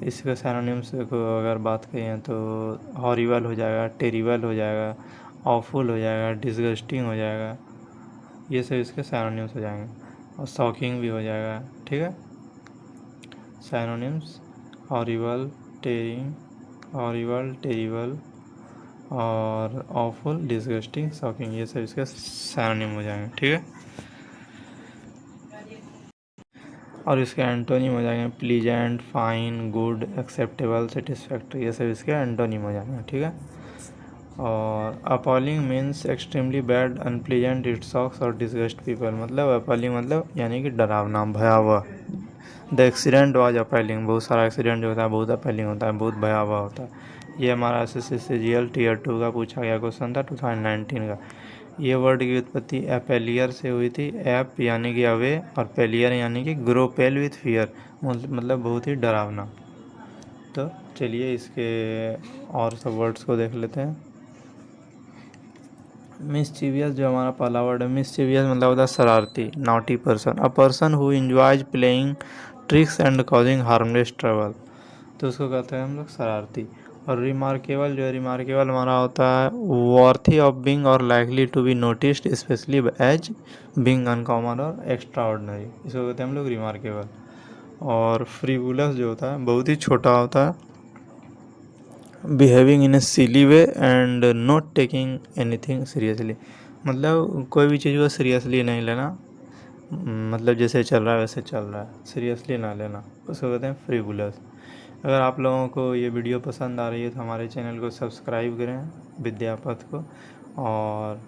इसके सैनोनिम्स को अगर बात करें तो हॉरिबल हो जाएगा, टेरिबल हो जाएगा, ऑफुल हो जाएगा, डिसगस्टिंग हो जाएगा, ये सब इसके सैनोनिम्स हो जाएंगे। और शॉकिंग भी हो जाएगा। ठीक है, सैनोनिम्स हॉरिबल, टेरिबल और ऑफुल, डिसगस्टिंग, शॉकिंग, ये सब इसके सैनोनिम हो जाएंगे। ठीक है, और इसके एंटोनिम हो जाएंगे pleasant, fine, good, acceptable, satisfactory, ये सब इसके एंटोनिम हो जाएंगे। ठीक है, और appalling means extremely bad, unpleasant, it shocks और डिसगस्ट पीपल। मतलब अपॉलिंग मतलब यानी कि डरावना, भयावह। द एक्सीडेंट वाज अपॉलिंग, बहुत सारा एक्सीडेंट जो होता है बहुत अपॉलिंग होता है, बहुत भयावह होता है। ये हमारा SSC CGL Tier 2 का पूछा गया क्वेश्चन था 2019 का। ये वर्ड की उत्पत्ति एपेलियर से हुई थी। एप यानी कि अवे और पेलियर यानी कि ग्रो पेल विथ फियर, मतलब बहुत ही डरावना। तो चलिए इसके और सब वर्ड्स को देख लेते हैं। मिसचीवियस जो हमारा पहला वर्ड है, मिसचीवियस मतलब होता है शरारती, naughty person, a person who enjoys playing tricks and causing harmless trouble, तो उसको कहते हैं हम लोग शरारती। और रिमार्केबल जो है, रिमार्केबल हमारा होता है वर्थी ऑफ बिंग और likely to be noticed specially as being uncommon और एक्स्ट्रा ऑर्डनरी, इसको कहते हैं हम लोग रिमार्केबल। और फ्रीवुलस जो होता है बहुत ही छोटा होता है, behaving in A silly way and not taking anything seriously, मतलब कोई भी चीज़ को सीरियसली नहीं लेना, मतलब जैसे चल रहा है वैसे चल रहा है, सीरियसली ना लेना, उसको कहते हैं फ्रीवुलस। अगर आप लोगों को ये वीडियो पसंद आ रही है तो हमारे चैनल को सब्सक्राइब करें विद्यापथ को, और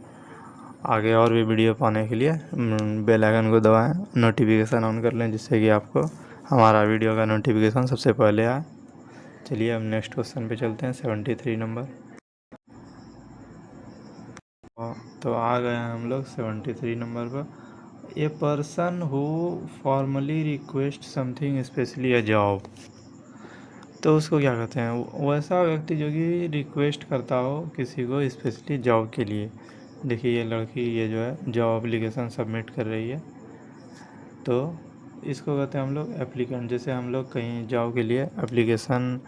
आगे और भी वीडियो पाने के लिए बेल आइकन को दबाएं, नोटिफिकेशन ऑन कर लें, जिससे कि आपको हमारा वीडियो का नोटिफिकेशन सबसे पहले आए। चलिए अब नेक्स्ट क्वेश्चन पे चलते हैं 73 नंबर। तो आ गए हैं हम लोग 73 नंबर पर। ए person who formally request something specially a job, तो उसको क्या कहते हैं, वैसा व्यक्ति जो कि रिक्वेस्ट करता हो किसी को स्पेशली जॉब के लिए। देखिए ये लड़की ये जो है जॉब एप्लीकेशन सबमिट कर रही है, तो इसको कहते हैं हम लोग एप्लीकेंट। जैसे हम लोग कहीं जॉब के लिए एप्लीकेशन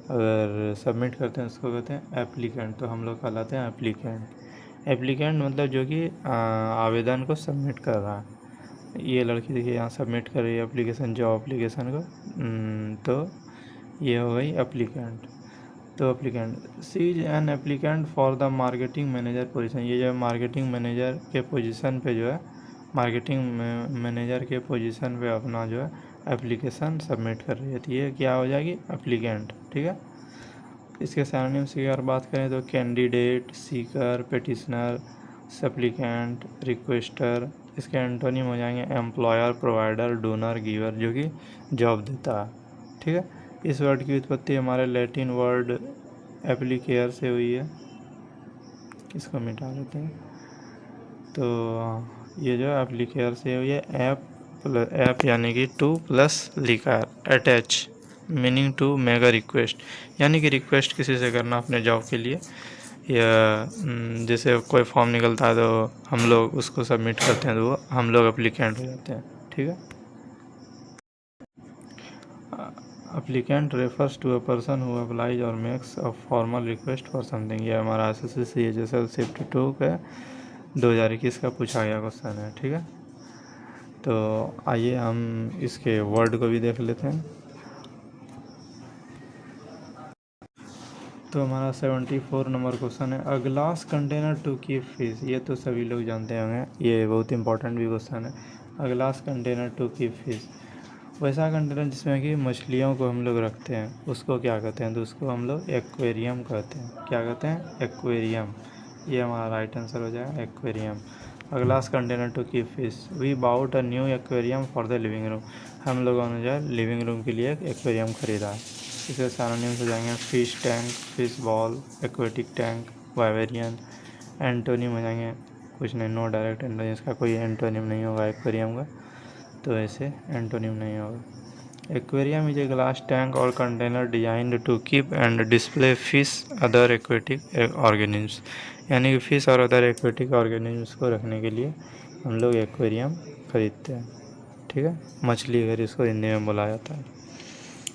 अगर सबमिट करते हैं उसको कहते हैं एप्लीकेंट। तो हम लोग कहलाते हैं एप्लीकेंट। एप्लीकेंट मतलब जो कि आवेदन को सबमिट कर रहा है। ये लड़की देखिए यहाँ सबमिट कर रही है एप्लीकेशन, जॉब एप्लीकेशन को। तो ये हो गई एप्लीकेंट। तो applicant she is an applicant for the marketing manager position. ये जो मार्केटिंग मैनेजर के पोजीशन पे जो है, मार्केटिंग मैनेजर के पोजीशन पे अपना जो है एप्लीकेशन सबमिट कर रही है। तो ये क्या हो जाएगी, एप्लीकेंट। ठीक है। इसके सिनोनिम्स की अगर बात करें तो कैंडिडेट, सीकर, पेटिशनर, सप्लीकेंट, रिक्वेस्टर। इसके एंटोनिम हो जाएंगे एम्प्लॉयर, प्रोवाइडर, डोनर, गिवर, जो कि जॉब देता है। ठीक है। इस वर्ड की उत्पत्ति हमारे लैटिन वर्ड एप्लीकेयर से हुई है। इसको मिटा देते हैं। तो ये जो एप्लीकेयर से हुई है, ऐप यानी कि टू प्लस लिकर, attach meaning to make a request, यानी कि रिक्वेस्ट किसी से करना अपने जॉब के लिए, या जैसे कोई फॉर्म निकलता है तो हम लोग उसको सबमिट करते हैं तो वो हम लोग एप्लीकेंट हो जाते हैं। ठीक है। Applicant refers to a person who applies और makes a formal request for something. ये हमारा SSC CHSL शिफ्ट 2 का 2021 का पूछा गया क्वेश्चन है। ठीक है। तो आइए हम इसके वर्ड को भी देख लेते हैं। तो हमारा 74 नंबर क्वेश्चन है, a glass container to keep fish. ये तो सभी लोग जानते होंगे, ये बहुत इंपॉर्टेंट भी क्वेश्चन है। A glass container to keep fish, वैसा कंटेनर जिसमें कि मछलियों को हम लोग रखते हैं उसको क्या कहते हैं, तो उसको हम लोग एक्वेरियम कहते हैं। क्या कहते हैं, एक्वेरियम। ये हमारा राइट आंसर हो जाएगा, aquarium. A glass container to keep fish, we bought a new aquarium for the living room. हम लोगों ने जो है लिविंग रूम के लिए एक एक्वेरियम खरीदा है। इसके सिनोनिम्स हो जाएंगे fish tank, fish bowl, aquatic tank, vivarium. Antonym हो जाएंगे, कुछ नहीं, नो डायरेक्ट एंटोनिम, इसका कोई एंटोनिम नहीं होगा एक्वेरियम का, तो ऐसे एंटोनिम नहीं होगा। Aquarium is a glass tank और container designed to keep and display fish other aquatic organisms. यानी कि फिश और अदर एक्वेटिक ऑर्गेनिम्स को रखने के लिए हम लोग एक्वेरियम खरीदते हैं। ठीक है। मछली घर इसको हिंदी में बोला जाता है।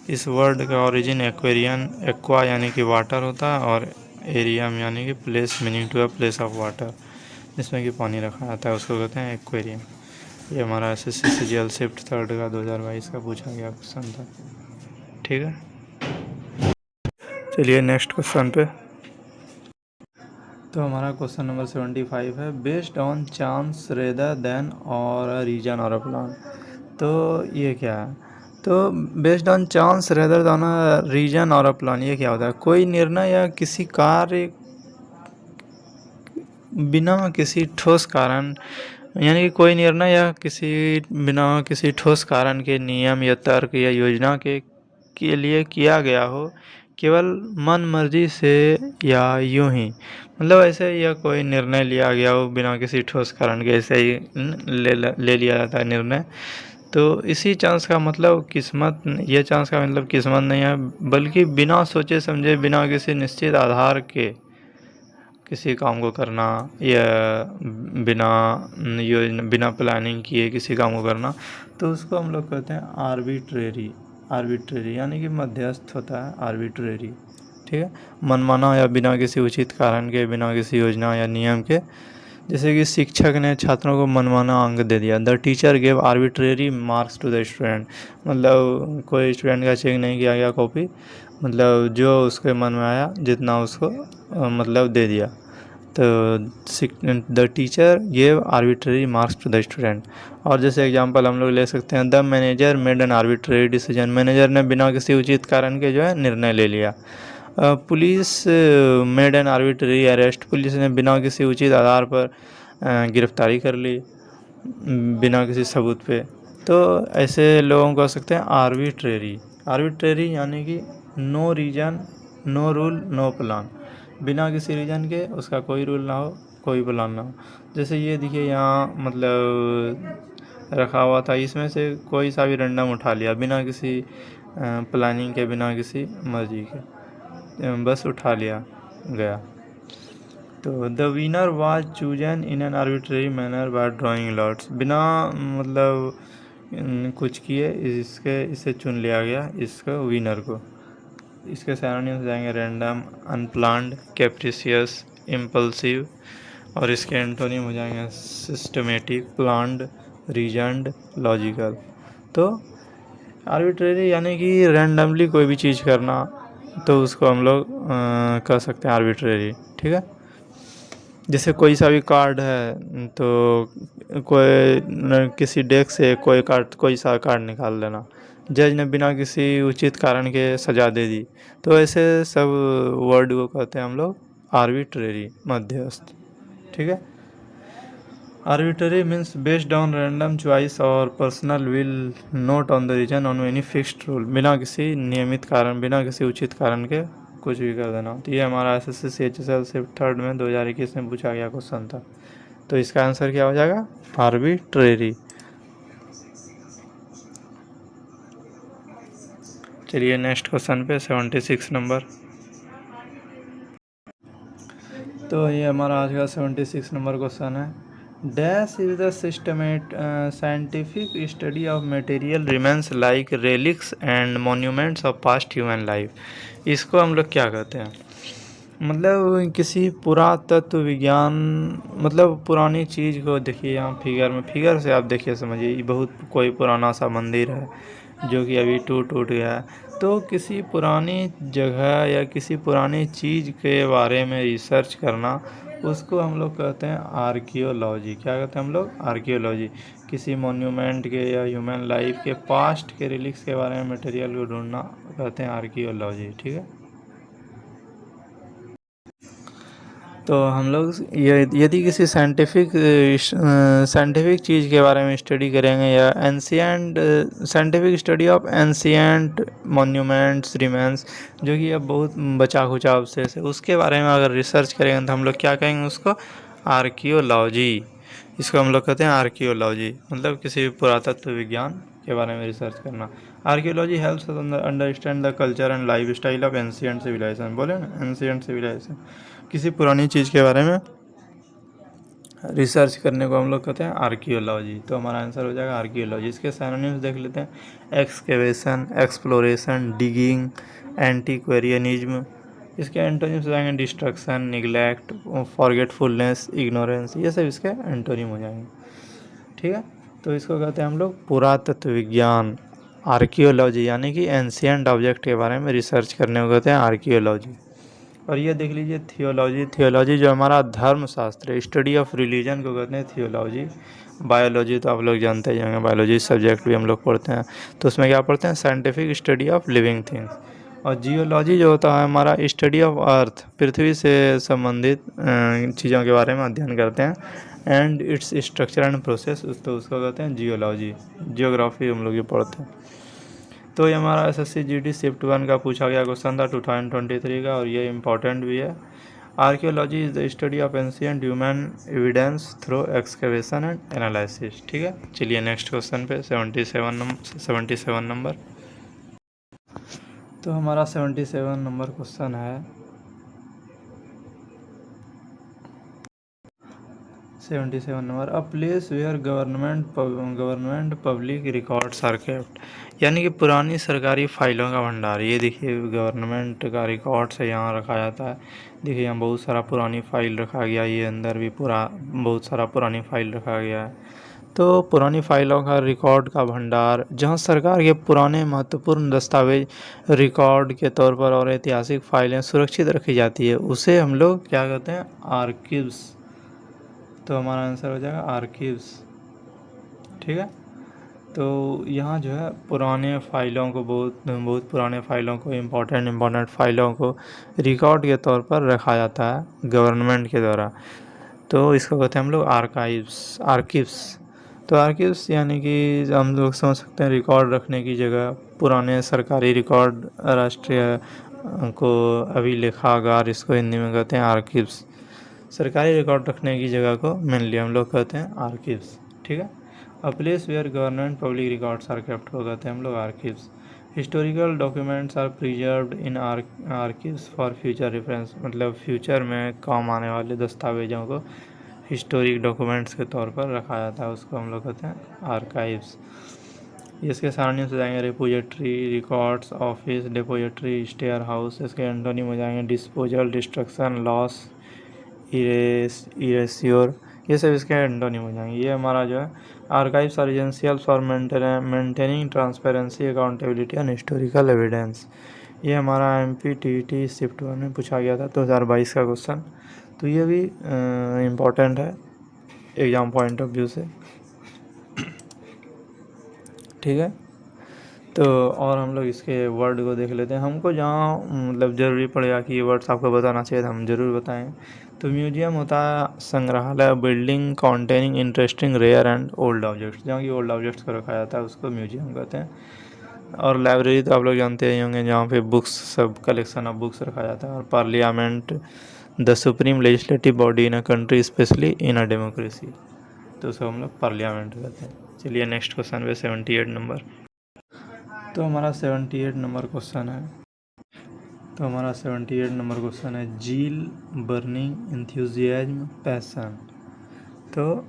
इस वर्ड का ओरिजिन एक्वेरियन, एक्वा यानी कि वाटर होता है, और एरियम यानी कि place, meaning to a place of water, जिसमें कि पानी रखा जाता है, उसको कहते हैं एक्वेरियम। ये हमारा SSC CGL शिफ्ट 3 का 2022 का पूछा गया क्वेश्चन था। ठीक है। चलिए नेक्स्ट क्वेश्चन पे। तो हमारा क्वेश्चन नंबर 75 है, based on chance rather than और रीजन और अ प्लान। तो ये क्या है, तो based on chance rather than reason और अ प्लान, ये क्या होता है, कोई निर्णय या किसी कार्य बिना किसी ठोस कारण, यानी कि कोई निर्णय या किसी बिना किसी ठोस कारण के, नियम या तर्क या योजना के लिए किया गया हो, केवल मन मर्जी से या यूं ही, मतलब ऐसे या कोई निर्णय लिया गया हो बिना किसी ठोस कारण के, ऐसे ही ले लिया जाता है निर्णय। तो इसी चांस का मतलब किस्मत, ये चांस का मतलब किस्मत नहीं है, बल्कि बिना सोचे समझे, बिना किसी निश्चित आधार के किसी काम को करना, या बिना योजना, बिना प्लानिंग किए किसी काम को करना, तो उसको हम लोग कहते हैं आर्बिट्रेरी। आर्बिट्रेरी यानी कि मध्यस्थ होता है, आर्बिट्रेरी। ठीक है। मनमाना या बिना किसी उचित कारण के, बिना किसी योजना या नियम के। जैसे कि शिक्षक ने छात्रों को मनमाना अंक दे दिया, the teacher gave arbitrary marks to the student. मतलब कोई स्टूडेंट का चेक नहीं किया गया कॉपी, मतलब जो उसके मन में आया जितना उसको मतलब दे दिया। तो the teacher gave arbitrary marks to the student. और जैसे एग्जांपल हम लोग ले सकते हैं, the manager made an arbitrary decision. Manager ने बिना किसी उचित कारण के जो है निर्णय ले लिया। Police made an arbitrary arrest. Police ने बिना किसी उचित आधार पर गिरफ्तारी कर ली, बिना किसी सबूत पे। तो ऐसे लोगों को कह सकते हैं आर्बिट्रेरी। आर्बिट्रेरी यानी कि no reason, no rule, no plan. बिना किसी रीजन के, उसका कोई रूल ना हो, कोई प्लान ना हो। जैसे ये देखिए यहाँ मतलब रखा हुआ था, इसमें से कोई सा भी रैंडम उठा लिया बिना किसी प्लानिंग के, बिना किसी मर्जी के, बस उठा लिया गया। तो the winner was chosen in an arbitrary manner by drawing lots. बिना मतलब कुछ किए इससे चुन लिया गया इसको, विनर को। इसके सिनोनिम्स जाएंगे रैंडम, अनप्लान्ड, कैप्रिशियस, इम्पल्सिव, और इसके एंटोनिम हो जाएंगे सिस्टमेटिक, प्लान्ड, रीजन्ड, लॉजिकल। तो आर्बिट्रेरी यानी कि रैंडमली कोई भी चीज़ करना, तो उसको हम लोग कह सकते हैं आर्बिट्रेरी। ठीक है, जैसे कोई सा भी कार्ड है तो किसी डेक से कोई सा कार्ड निकाल लेना, जज ने बिना किसी उचित कारण के सजा दे दी, तो ऐसे सब वर्ड को कहते हैं हम लोग आर्बिट्रेरी, मध्यस्थ। ठीक है, arbitrary means based on random choice और personal will, not on the reason on any fixed rule, बिना किसी नियमित कारण, बिना किसी उचित कारण के कुछ भी कर देना। तो ये हमारा SSC CHSL शिफ्ट थर्ड में 2021 में पूछा गया क्वेश्चन था। तो इसका आंसर क्या हो जाएगा? आर्बिट्रेरी। चलिए नेक्स्ट क्वेश्चन पे 76 नंबर। तो ये हमारा आज का 76 नंबर क्वेश्चन है। Dash is the scientific study of material remains like relics and monuments of past human life. इसको हम लोग क्या कहते हैं? मतलब किसी पुरातत्व विज्ञान, मतलब पुरानी चीज़ को देखिए, यहाँ फिगर से आप देखिए समझिए, ये बहुत कोई पुराना सा मंदिर है जो कि अभी टूट गया है, तो किसी पुरानी जगह या किसी पुरानी चीज़ के बारे में रिसर्च करना, उसको हम लोग कहते हैं आर्कियोलॉजी। क्या कहते हैं हम लोग? आर्कियोलॉजी। किसी मोन्यूमेंट के या ह्यूमन लाइफ के पास्ट के रिलिक्स के बारे में मटेरियल को ढूंढना कहते हैं आर्कियोलॉजी। ठीक है, तो हम लोग यदि किसी साइंटिफिक चीज़ के बारे में स्टडी करेंगे, या scientific study of ancient monuments remains, जो कि अब बहुत बचा खुचा अवशेष है, उसके बारे में अगर रिसर्च करेंगे तो हम लोग क्या कहेंगे? उसको आर्कियोलॉजी। इसको हम लोग कहते हैं आर्कियोलॉजी, मतलब किसी भी पुरातत्व विज्ञान के बारे में रिसर्च करना। Archaeology helps us understand the culture and life style of ancient civilisation. बोले ना, एंशियंट सिविलाइजेशन, किसी पुरानी चीज़ के बारे में रिसर्च करने को हम लोग कहते हैं आर्कियोलॉजी। तो हमारा आंसर हो जाएगा आर्कियोलॉजी। इसके सिनोनिम्स देख लेते हैं, एक्सकेवेशन, एक्सप्लोरेशन, डिगिंग, एंटीक्वेरियनिज्म। इसके एंटोनिम्स हो जाएंगे डिस्ट्रक्शन, निगलेक्ट, फॉरगेटफुलनेस, इग्नोरेंस, ये सब इसके एंटोनिम हो जाएंगे। ठीक है, तो इसको कहते हैं हम लोग पुरातत्व विज्ञान, आर्कियोलॉजी, यानी कि एंशियंट ऑब्जेक्ट के बारे में रिसर्च करने को कहते हैं आर्कियोलॉजी। और ये देख लीजिए थियोलॉजी जो हमारा धर्मशास्त्र है, स्टडी ऑफ रिलीजन को कहते हैं थियोलॉजी। बायोलॉजी तो आप लोग जानते ही होंगे, बायोलॉजी सब्जेक्ट भी हम लोग पढ़ते हैं, तो उसमें क्या पढ़ते हैं? Scientific study of living things. और जियोलॉजी जो होता है हमारा स्टडी ऑफ अर्थ, पृथ्वी से संबंधित चीज़ों के बारे में अध्ययन करते हैं, and its structure and process, तो उसको कहते हैं जियोलॉजी। जियोग्राफी हम लोग ये पढ़ते हैं। तो ये हमारा SSC GD शिफ्ट 1 का पूछा गया क्वेश्चन था 2023 का, और ये इम्पॉर्टेंट भी है। Archaeology is the study of ancient human evidence through excavation and analysis. ठीक है, चलिए नेक्स्ट क्वेश्चन पे 77 नंबर। तो हमारा 77 नंबर क्वेश्चन है, 77 number, a place where government public records are kept, यानी कि पुरानी सरकारी फाइलों का भंडार। ये देखिए गवर्नमेंट का रिकॉर्ड्स है, यहाँ रखा जाता है। देखिए यहाँ बहुत सारा पुरानी फाइल रखा गया, ये अंदर भी बहुत सारा पुरानी फाइल रखा गया है। तो पुरानी फाइलों का रिकॉर्ड का भंडार, जहाँ सरकार के पुराने महत्वपूर्ण दस्तावेज रिकॉर्ड के तौर पर और ऐतिहासिक फाइलें सुरक्षित रखी जाती है, उसे हम लोग क्या कहते हैं? आर्किव्स। तो हमारा आंसर हो जाएगा आर्कीव्स। ठीक है, तो यहाँ जो है पुराने फाइलों को, बहुत पुराने फाइलों को, इम्पोर्टेंट फाइलों को रिकॉर्ड के तौर पर रखा जाता है गवर्नमेंट के द्वारा, तो इसको कहते हैं हम लोग आर्कीव्स। तो आर्कीव्स यानी कि हम लोग समझ सकते हैं रिकॉर्ड रखने की जगह, पुराने सरकारी रिकॉर्ड, राष्ट्रीय को अभिलेखागार, इसको हिंदी में कहते हैं आर्कीव्स। सरकारी रिकॉर्ड रखने की जगह को मेनली हम लोग कहते हैं आर्कीव्स। ठीक है, a place where government public records are kept को कहते हैं हम लोग archives. Historical documents are preserved in archives for future reference, मतलब फ्यूचर में काम आने वाले दस्तावेजों को हिस्टोरिक डॉक्यूमेंट्स के तौर पर रखा जाता है, उसको हम लोग कहते हैं आर्काइव्स। इसके सारणी से जाएंगे repository, records, office, depository, stair house. इसके एंटोनिम हो जाएंगे डिस्पोजल, डिस्ट्रक्शन, लॉस, इरेस्योर। ये सब इसके एंटोनिम हो जाएंगे। ये हमारा जो है archives are essential for maintaining transparency, accountability and historical evidence. ये हमारा MPTT शिफ्ट 1 में पूछा गया था 2022 का क्वेश्चन। तो ये भी इम्पोर्टेंट है एग्ज़ाम पॉइंट ऑफ व्यू से, ठीक है। तो और हम लोग इसके वर्ड को देख लेते हैं। हमको जहाँ मतलब ज़रूरी पड़ेगा कि ये वर्ड्स आपको बताना चाहिए तो हम ज़रूर बताएं। तो म्यूजियम होता है संग्रहालय, building containing interesting rare and old objects. जहाँ की ओल्ड ऑब्जेक्ट्स को रखा जाता है उसको म्यूजियम कहते हैं। और लाइब्रेरी तो आप लोग जानते ही होंगे, जहाँ पे बुक्स, सब कलेक्शन ऑफ बुक्स रखा जाता है। और parliament, the supreme legislative body in a country specially in a democracy, तो उसको हम लोग पार्लियामेंट कहते हैं। चलिए नेक्स्ट क्वेश्चन पे 78 नंबर। तो हमारा 78 नंबर क्वेश्चन है। तो हमारा 78 नंबर क्वेश्चन है जील बर्निंग इंथ्यूजियाज्म पैशन। तो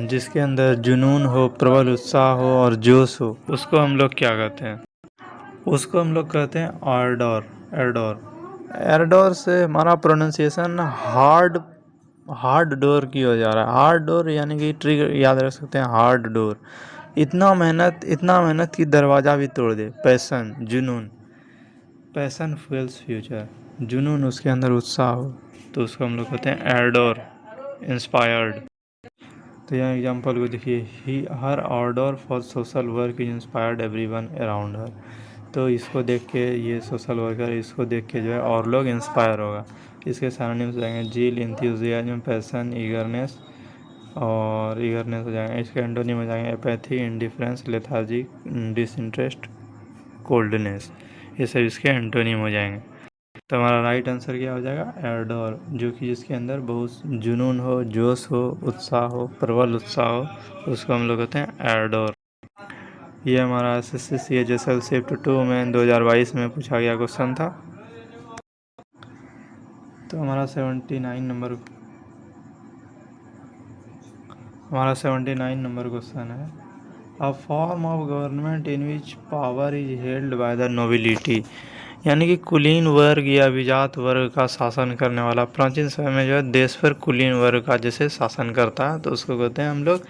जिसके अंदर जुनून हो, प्रबल उत्साह हो और जोश हो, उसको हम लोग क्या कहते हैं? उसको हम लोग कहते हैं आर्डोर। एर्डोर। एर्डोर से हमारा प्रोनाउंसिएशन हार्ड डोर की हो जा रहा है। हार्ड डोर यानी कि ट्रिगर याद रख सकते हैं, हार्ड डोर। इतना मेहनत की दरवाज़ा भी तोड़ दे। पैसन, जुनून। Passion fuels future. जुनून, उसके अंदर उत्साह हो, तो उसको हम लोग कहते हैं एर्डोर, इंस्पायर्ड। तो यहाँ एग्जांपल को देखिए, her order for social work is inspired everyone around her. तो इसको देख के, ये सोशल वर्कर, इसको देख के जो है और लोग इंस्पायर होगा। इसके सारणी में जाएंगे जील, इंथ्यूजियाज्म, पैशन, ईगरनेस और ईगरनेस हो जाएंगे। इसके एंटोनिम हो जाएंगे apathy, indifference, lethargy, disinterest, coldness. ये सब इसके एंटोनिम हो जाएंगे। तो हमारा राइट आंसर क्या हो जाएगा? एर्डोर, जो कि जिसके अंदर बहुत जुनून हो, जोश हो, उत्साह हो, प्रबल उत्साह हो, उसको हम लोग कहते हैं एर्डोर। ये हमारा SSC CHSL शिफ्ट 2 में 2022 में पूछा गया क्वेश्चन था। तो हमारा 79 नंबर क्वेश्चन है, a form of government in which power is held by the nobility. यानी कि कुलीन वर्ग या अभिजात वर्ग का शासन करने वाला। प्राचीन समय में जो है देश पर कुलीन वर्ग का जैसे शासन करता है, तो उसको कहते हैं हम लोग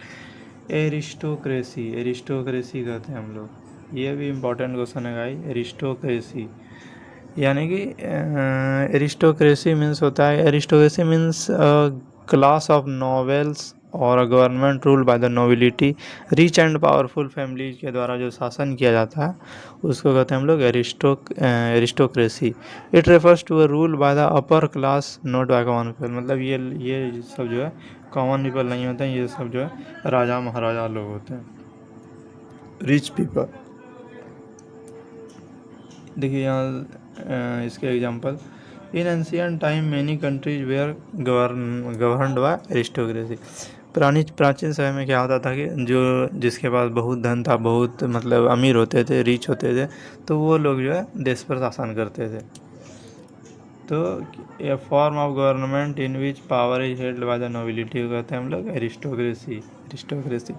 एरिस्टोक्रेसी। एरिस्टोक्रेसी कहते हैं हम लोग। ये भी इम्पोर्टेंट क्वेश्चन है भाई, एरिस्टोक्रेसी। यानी कि एरिस्टोक्रेसी मीन्स होता है, aristocracy means class of nobles और government rule by the nobility, rich and powerful family के द्वारा जो शासन किया जाता है उसको कहते हैं हम लोग aristocracy. It refers to a rule by the upper class not by common people. मतलब ये सब जो है कॉमन पीपल नहीं होते हैं, ये सब जो है राजा महाराजा लोग होते हैं, रिच पीपल। देखिए यहाँ इसके example, in ancient time many countries were governed by aristocracy. प्राचीन समय में क्या होता था कि जो जिसके पास बहुत धन था, बहुत मतलब अमीर होते थे, रिच होते थे, तो वो लोग जो है देश पर शासन करते थे। तो a form of government in which power is held by the nobility को कहते हैं हम लोग एरिस्टोक्रेसी। एरिस्टोक्रेसी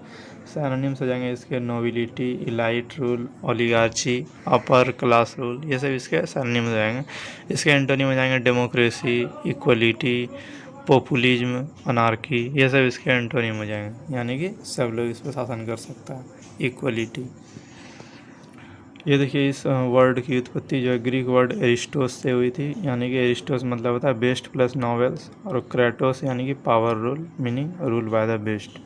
सिनोनिम्स हो जाएंगे इसके nobility, elite rule, oligarchy, upper class rule. ये सब इसके सिनोनिम्स हो जाएंगे। इसके एंटोनिम हो जाएंगे डेमोक्रेसी, इक्वलिटी, पॉपुलिज्म, अनार्की। ये सब इसके एंटोनिम हो जाएंगे, यानी कि सब लोग इस पर शासन कर सकता है, इक्वलिटी। ये देखिए, इस वर्ड की उत्पत्ति जो है ग्रीक वर्ड एरिस्टोस से हुई थी। यानी कि एरिस्टोस मतलब होता है बेस्ट प्लस नॉवेल्स, और क्रेटोस यानी कि power rule, meaning rule by the best.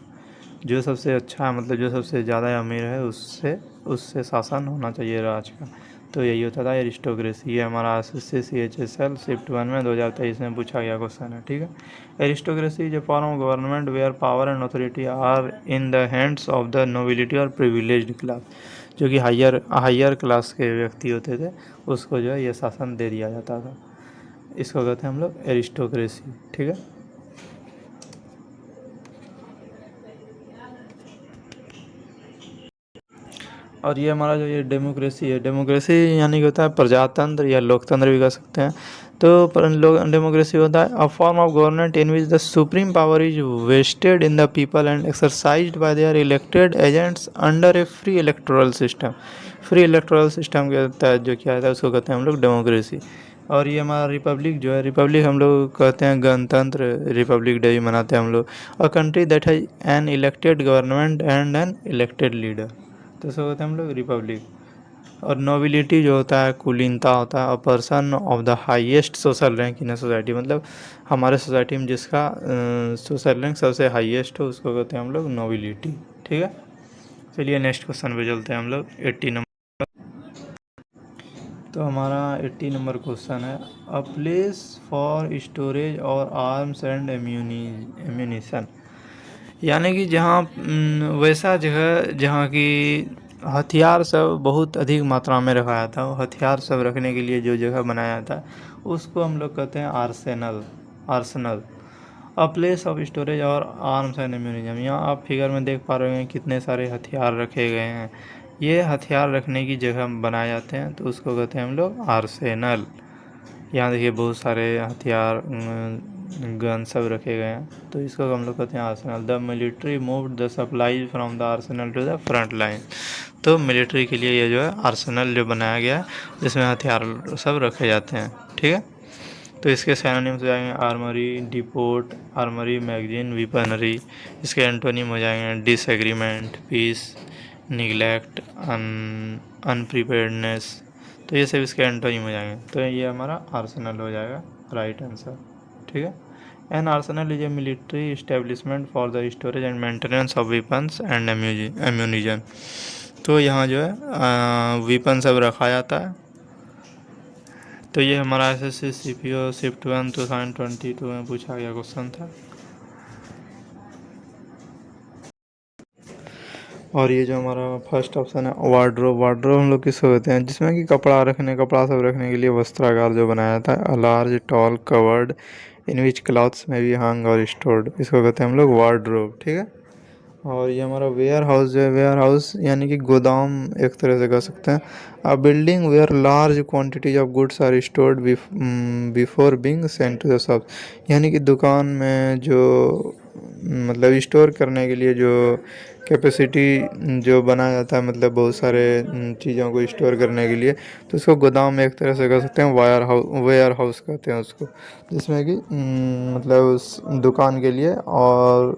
जो सबसे अच्छा है, मतलब जो सबसे ज़्यादा अमीर है, उससे शासन होना चाहिए राज का। तो यही होता था एरिस्टोक्रेसी। ये हमारा SSC CHSL शिफ्ट 1 में 2023 में पूछा गया क्वेश्चन है, ठीक है। Aristocracy is a form of government where power and authority are in the hands of the nobility और प्रिविलेज्ड क्लास। जो कि हायर क्लास के व्यक्ति होते थे, उसको जो है ये शासन दे दिया जाता था। इसको कहते हैं हम लोग एरिस्टोक्रेसी, ठीक है। और ये हमारा जो ये डेमोक्रेसी है, डेमोक्रेसी यानी कि होता है प्रजातंत्र या लोकतंत्र भी कह सकते हैं। तो डेमोक्रेसी होता है a form of government in which the supreme power is vested in the people and exercised by their elected agents under a free electoral system. Free electoral system के तहत जो किया जाता है उसको कहते हैं हम लोग डेमोक्रेसी। और ये हमारा रिपब्लिक जो है, रिपब्लिक हम लोग कहते हैं गणतंत्र, रिपब्लिक डे भी मनाते हैं हम लोग। A country that has an elected government and an elected leader, तो इसको कहते हैं हम लोग रिपब्लिक। और नोबिलिटी जो होता है कुलीनता होता है, a person of the highest social rank in a society, मतलब हमारे सोसाइटी में जिसका सोशल रैंक सबसे हाईएस्ट हो उसको कहते हैं हम लोग नोबिलिटी। ठीक है, चलिए नेक्स्ट क्वेश्चन पे चलते हैं हम लोग 80 नंबर। तो हमारा 80 नंबर क्वेश्चन है अ प्लेस फॉर स्टोरेज और आर्म्स एंड एम्यूनिशन, यानी कि जहाँ वैसा जगह जहाँ की हथियार सब बहुत अधिक मात्रा में रखा जाता है, हथियार सब रखने के लिए जो जगह बनाया जाता है उसको हम लोग कहते हैं Arsenal. Arsenal a place of storage और आर्म्स एंड एम्यूनिजम। यहाँ आप फिगर में देख पा रहे हैं कितने सारे हथियार रखे गए हैं, ये हथियार रखने की जगह बनाए जाते हैं तो उसको कहते हैं हम लोग आर्सेनल। यहाँ देखिए बहुत सारे हथियार गन सब रखे गए हैं तो इसको हम लोग कहते हैं arsenal. The military moved the supplies from the arsenal to the front line. तो मिलिट्री के लिए ये जो है आर्सेनल जो बनाया गया है जिसमें हथियार सब रखे जाते हैं। ठीक है, तो इसके सिनोनिम्स हो जाएंगे armoury, depot, armoury, magazine, weaponry. इसके एंटोनिम हो जाएंगे डिसएग्रीमेंट, पीस, निगलेक्ट, अनप्रिपेयर्डनेस। तो ये सब इसके एंटोनिम हो जाएंगे, तो ये हमारा आर्सेनल हो जाएगा राइट आंसर। ठीक है, an arsenal is a military establishment for the storage and maintenance of weapons and ammunition. तो यहाँ जो है वेपन सब रखा जाता है। तो ये हमारा एसएससी सीपीओ शिफ्ट 1 2022 में पूछा गया क्वेश्चन था। और ये जो हमारा फर्स्ट ऑप्शन है वार्डरोब, वार्डरोब हम लोग किसको कहते हैं, जिसमें कि कपड़ा सब रखने के लिए वस्त्रागार जो बनाया जाता है। A large tall covered in which clothes में भी हंग और स्टोर्ड, इसको कहते हैं हम लोग वार्डरोब। ठीक है, और ये हमारा वेयर हाउस जो है, वेयर हाउस यानी कि गोदाम एक तरह से कह सकते हैं। A building where large quantities of goods are stored before being sent to the shop, यानी कि दुकान में जो मतलब स्टोर करने के लिए जो कैपेसिटी जो बनाया जाता है, मतलब बहुत सारे चीज़ों को स्टोर करने के लिए, तो उसको गोदाम एक तरह से कह सकते हैं। वेयर हाउस कहते हैं उसको, जिसमें कि मतलब उस दुकान के लिए और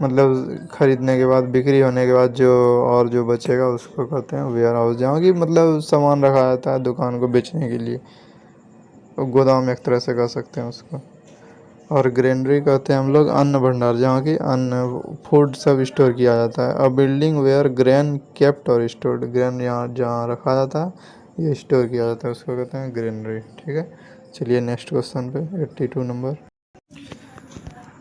मतलब ख़रीदने के बाद बिक्री होने के बाद जो और जो बचेगा उसको कहते हैं वेयर हाउस, जहाँ की मतलब सामान रखा जाता है दुकान को बेचने के लिए, तो गोदाम एक तरह से कह सकते हैं उसको। और ग्रेनरी कहते हैं हम लोग अन्न भंडार, जहाँ की अन्न फूड सब स्टोर किया जाता है। अ बिल्डिंग वेयर ग्रेन केप्ट और स्टोर्ड, ग्रेन यहाँ जहाँ रखा जाता है ये स्टोर किया जाता है उसको कहते हैं ग्रेनरी। ठीक है, चलिए नेक्स्ट क्वेश्चन पे 82 नंबर।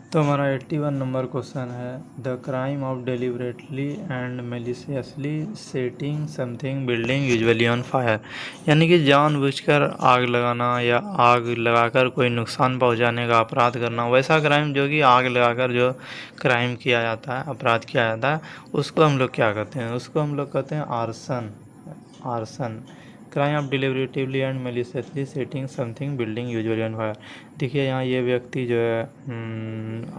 तो हमारा 81 नंबर क्वेश्चन है the crime of deliberately and maliciously setting something building usually on fire, यानी कि जानबूझकर आग लगाना या आग लगाकर कोई नुकसान पहुंचाने का अपराध करना, वैसा क्राइम जो कि आग लगाकर जो क्राइम किया जाता है, अपराध किया जाता है, उसको हम लोग क्या कहते हैं, उसको हम लोग कहते हैं arson. Arson, crime of deliberately and maliciously setting something building usually on fire. देखिए यहाँ ये व्यक्ति जो है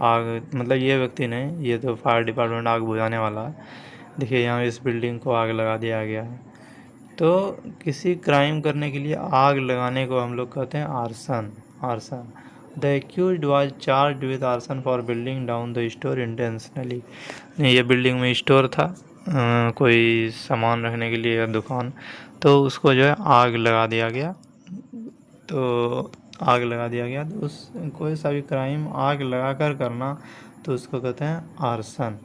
आग, मतलब ये व्यक्ति नहीं, ये तो फायर डिपार्टमेंट आग बुझाने वाला है। देखिए यहाँ इस बिल्डिंग को आग लगा दिया गया है, तो किसी क्राइम करने के लिए आग लगाने को हम लोग कहते हैं arson. Arson, the accused was charged with arson for building down the store intentionally. ये बिल्डिंग में स्टोर था कोई सामान रखने के लिए या दुकान, तो उसको जो है आग लगा दिया गया। तो आग लगा दिया गया, तो उस कोई सा भी क्राइम आग लगा कर करना तो उसको कहते हैं आर्सन।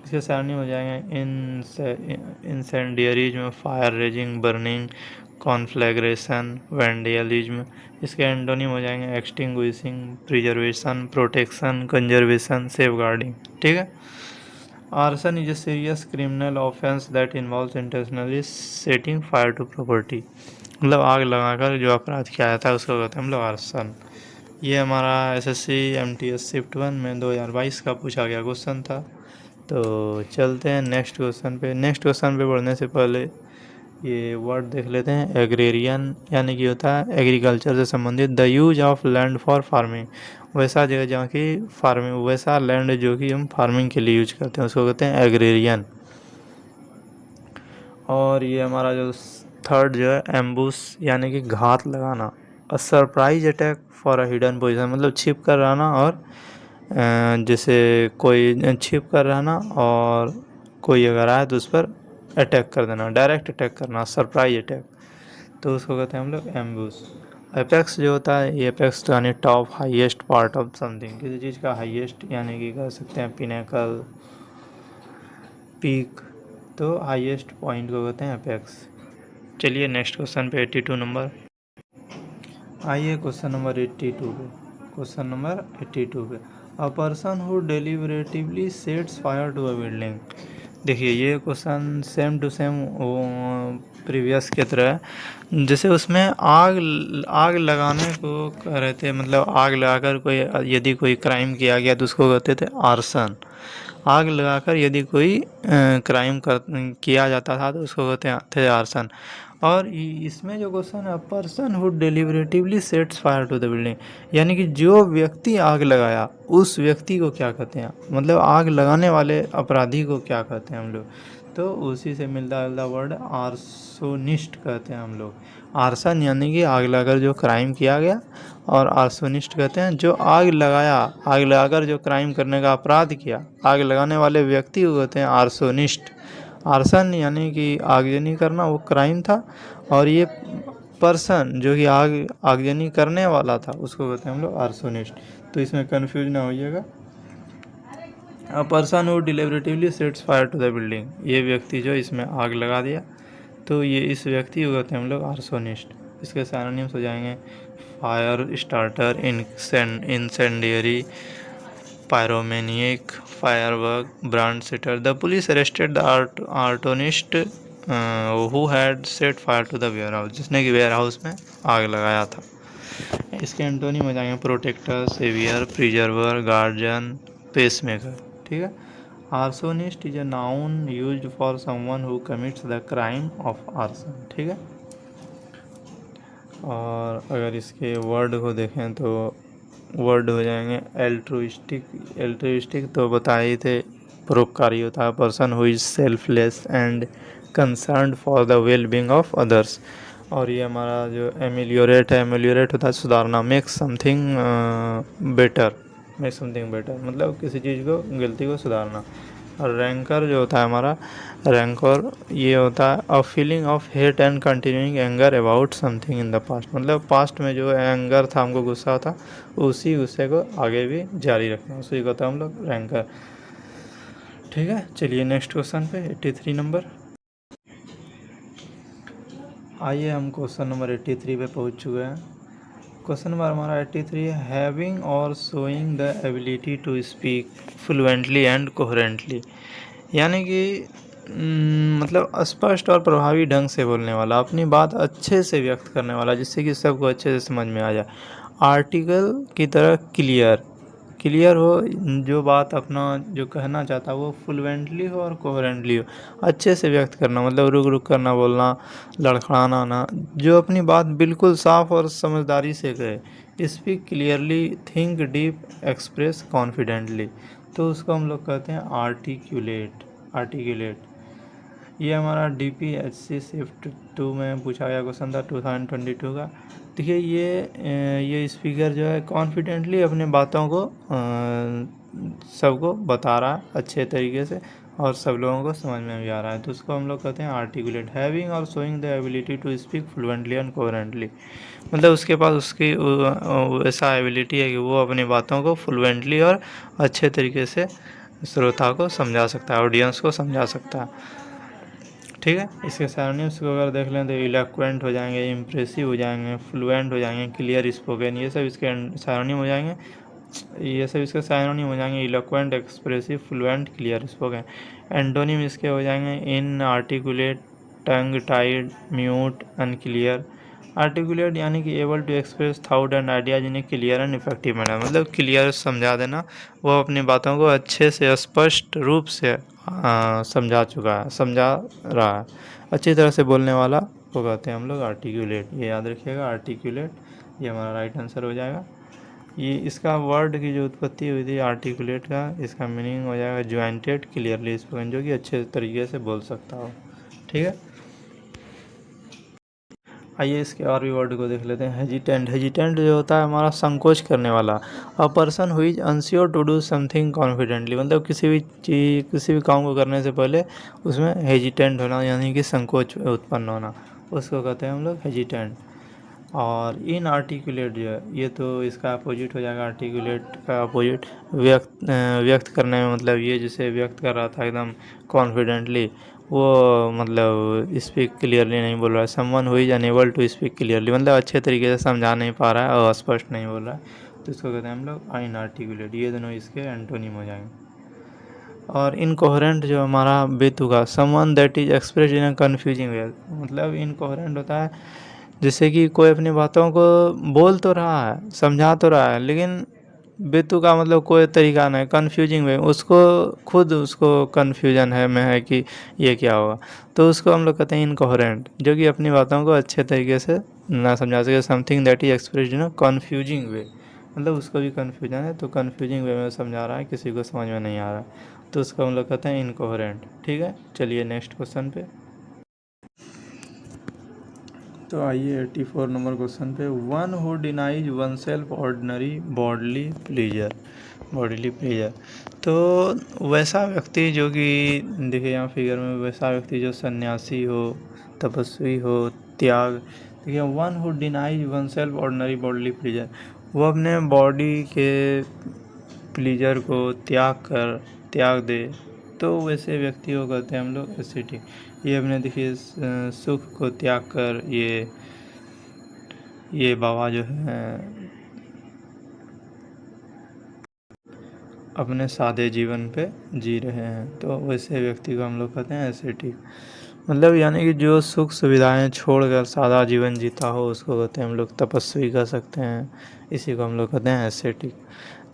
इसके सारणी हो जाएंगे incendiarism, fire raising, burning, conflagration, vandalism. इसके एंटोनिम हो जाएंगे extinguishing, preservation, protection, conservation, safeguarding. ठीक है, arson is a serious criminal offence that involves intentionally setting fire to property, मतलब आग लगाकर जो अपराध किया जाता है उसको कहते हैं हम लोग आर्सन। ये हमारा एसएससी एमटीएस शिफ्ट 1 में 2022 का पूछा गया क्वेश्चन था। तो चलते हैं नेक्स्ट क्वेश्चन पे। नेक्स्ट क्वेश्चन पे बढ़ने से पहले ये वर्ड देख लेते हैं। एग्रेरियन यानी कि होता है एग्रीकल्चर से संबंधित। The use of land for farming, वैसा जगह जहाँ की फार्मिंग, वैसा लैंड जो कि हम फार्मिंग के लिए यूज करते हैं उसको कहते हैं एग्रेरियन। और ये हमारा जो थर्ड जो है एम्बुश यानी कि घात लगाना। A surprise attack for a hidden position, मतलब छिप कर रहना और जैसे कोई छिप कर रहना और कोई अगर आए तो उस पर अटैक कर देना, डायरेक्ट अटैक करना, सरप्राइज अटैक, तो उसको कहते हैं हम लोग एम्बुश। एपेक्स जो होता है, ये एपेक्स यानी top highest part of something, किसी चीज़ का हाईएस्ट यानी कि कह सकते हैं पिनेकल, पीक, तो हाईएस्ट पॉइंट को कहते हैं एपेक्स। चलिए नेक्स्ट क्वेश्चन पे 82 नंबर। आइए क्वेश्चन नंबर 82 पे। क्वेश्चन नंबर 82 पे, a person who deliberately sets fire to a building. देखिए ये question same to same previous की तरह, जैसे उसमें आग लगाने को कह रहे थे, मतलब आग लगाकर कोई यदि कोई क्राइम किया गया तो उसको कहते थे आर्सन। आग लगाकर यदि कोई क्राइम किया जाता था तो उसको कहते थे आर्सन। और इसमें जो क्वेश्चन है, person who deliberately sets fire to the building, यानी कि जो व्यक्ति आग लगाया उस व्यक्ति को क्या कहते हैं, मतलब आग लगाने वाले अपराधी को क्या कहते हैं हम लोग, तो उसी से मिलता जुलता वर्ड आर्सोनिस्ट कहते हैं हम लोग। आर्सन यानी कि आग लगाकर जो क्राइम किया गया, और आर्सोनिस्ट कहते हैं जो आग लगाया, आग लगाकर जो क्राइम करने का अपराध किया, आग लगाने वाले व्यक्ति को कहते हैं आर्सोनिस्ट। आर्सन यानी कि आगजनी करना वो क्राइम था, और ये पर्सन जो कि आगजनी करने वाला था उसको कहते हैं हम लोग आर्सोनिस्ट। तो इसमें कन्फ्यूज ना होइएगा। A person who deliberately sets fire to the building, ये व्यक्ति जो इसमें आग लगा दिया, तो ये इस व्यक्ति को कहते हैं हम लोग आर्सोनिस्ट। इसके सिनोनिम्स हो जाएंगे fire starter, incendiary, pyromaniac, firework, brand setter. The police arrested the arsonist who had set fire to the warehouse, जिसने कि वेयर हाउस में आग लगाया था। इसके एंटोनिम हो जाएंगे protector, saviour, preserver, guardian, peacemaker. ठीक है। Arsonist is a noun used for someone who commits the crime of arson. ठीक है। और अगर इसके वर्ड को देखें तो वर्ड हो जाएंगे एल्ट्रुइस्टिक। एल्ट्रुइस्टिक तो बताए थे परोपकारी होता है, person who is selfless and concerned for the well being of others. और ये हमारा जो एमिलियोरेट है, एमिलियोरेट होता है सुधारना, make something better, make something better मतलब किसी चीज़ को, गलती को सुधारना। और रैंकर जो होता है हमारा, रैंकर ये होता है a feeling of hate and continuing anger about something in the past, मतलब पास्ट में जो एंगर था, हमको गुस्सा था, उसी गुस्से को आगे भी जारी रखना, उसी को होता है हम लोग रैंकर। ठीक है। चलिए नेक्स्ट क्वेश्चन पे 83 नंबर। आइए हम क्वेश्चन नंबर 83 पे पहुंच चुके हैं। क्वेश्चन नंबर हमारा 83 है, हैविंग और showing the ability to speak fluently and coherently, यानी कि मतलब स्पष्ट और प्रभावी ढंग से बोलने वाला, अपनी बात अच्छे से व्यक्त करने वाला, जिससे कि सबको अच्छे से समझ में आ जाए। आर्टिकल की तरह क्लियर, क्लियर हो, जो बात अपना जो कहना चाहता है वो फ्लुएंटली हो और कोहेरेंटली हो, अच्छे से व्यक्त करना, मतलब रुक रुक करना बोलना, लड़खड़ाना ना, जो अपनी बात बिल्कुल साफ और समझदारी से कहे। Speak clearly, think deep, express confidently, तो उसको हम लोग कहते हैं आर्टिकुलेट। आर्टिकुलेट। ये हमारा DPSC शिफ्ट 2 में पूछा गया क्वेश्चन था 2022 का। देखिए ये स्पीकर जो है कॉन्फिडेंटली अपने बातों को सबको बता रहा है अच्छे तरीके से, और सब लोगों को समझ में भी आ रहा है, तो उसको हम लोग कहते हैं आर्टिकुलेट। हैविंग और showing the ability to speak fluently and coherently, मतलब उसके पास उसकी ऐसा एबिलिटी है कि वो अपनी बातों को फ्लुएंटली और अच्छे तरीके से श्रोता को समझा सकता है, ऑडियंस को समझा सकता है। ठीक है। इसके सिनोनिम्स को अगर देख लें तो इलोक्वेंट हो जाएंगे, इम्प्रेसिव हो जाएंगे, फ्लुएंट हो जाएंगे, क्लियर स्पोकन, ये सब इसके सिनोनिम हो जाएंगे। ये सब इसके सिनोनिम हो जाएंगे, eloquent, expressive, fluent, clear spoken. Antonym इसके हो जाएंगे inarticulate, tongue tied, mute, unclear, articulate यानी कि able to express thought and ideas in a clear and effective manner, मतलब क्लियर समझा देना, वो अपनी बातों को अच्छे से स्पष्ट रूप से समझा रहा है, अच्छी तरह से बोलने वाला को कहते हैं हम लोग आर्टिकुलेट। ये याद रखिएगा, आर्टिकुलेट, ये हमारा राइट आंसर हो जाएगा। ये इसका वर्ड की जो उत्पत्ति हुई थी आर्टिकुलेट का, इसका मीनिंग हो जाएगा ज्वाइंटेड क्लियरली स्पोकन, जो कि अच्छे तरीके से बोल सकता हो। ठीक है, आइए इसके और भी वर्ड को देख लेते हैं। हेजिटेंट, हेजिटेंट जो होता है हमारा संकोच करने वाला। A person who is unsure to do something confidently, मतलब किसी भी चीज़, किसी भी काम को करने से पहले उसमें हेजिटेंट होना, यानी कि संकोच उत्पन्न होना, उसको कहते हैं हम लोग हेजिटेंट। और इन आर्टिकुलेट जो है, ये तो इसका अपोजिट हो जाएगा, आर्टिकुलेट का अपोजिट व्यक्त करने में, मतलब ये जिसे व्यक्त कर रहा था एकदम कॉन्फिडेंटली, वो मतलब स्पीक क्लियरली नहीं बोल रहा है। Someone who is unable to speak clearly, मतलब अच्छे तरीके से समझा नहीं पा रहा है और स्पष्ट नहीं बोल रहा है, तो इसको कहते हैं हम लोग इन आर्टिकुलेट। ये दोनों इसके एंटोनिम हो जाएंगे। और इनकोहेरेंट जो हमारा बेतुका, someone that is expressed in a confusing way, मतलब इनकोहेरेंट होता है जैसे कि कोई अपनी बातों को बोल तो रहा है, समझा तो रहा है, लेकिन बेतुका मतलब कोई तरीका नहीं, कन्फ्यूजिंग वे, उसको खुद उसको कन्फ्यूजन है में है कि ये क्या होगा, तो उसको हम लोग कहते हैं इनकोहेरेंट, जो कि अपनी बातों को अच्छे तरीके से ना समझा सके। Something that is expressed in a confusing way, मतलब उसको भी कन्फ्यूजन है, तो कन्फ्यूजिंग वे में समझा रहा है, किसी को समझ में नहीं आ रहा है, तो उसको हम लोग कहते हैं इनकोहेरेंट। ठीक है, चलिए नेक्स्ट क्वेश्चन पे। तो आइए 84 नंबर क्वेश्चन पे। One who denies oneself ordinary bodily pleaser, तो वैसा व्यक्ति जो कि देखिए यहाँ फिगर में, वैसा व्यक्ति जो सन्यासी हो, तपस्वी हो, त्याग, देखिए one who denies oneself ordinary bodily pleaser, वो अपने बॉडी के प्लीजर को त्याग दे, तो वैसे व्यक्ति को कहते हैं हम लोग एस्थेटिक। ये अपने देखिए सुख को त्याग कर ये बाबा जो है अपने सादे जीवन पे जी रहे हैं, तो वैसे व्यक्ति को हम लोग कहते हैं एस्थेटिक। मतलब यानी कि जो सुख सुविधाएं छोड़कर सादा जीवन जीता हो, उसको कहते हैं हम लोग तपस्वी कह सकते हैं, इसी को हम लोग कहते हैं एस्थेटिक।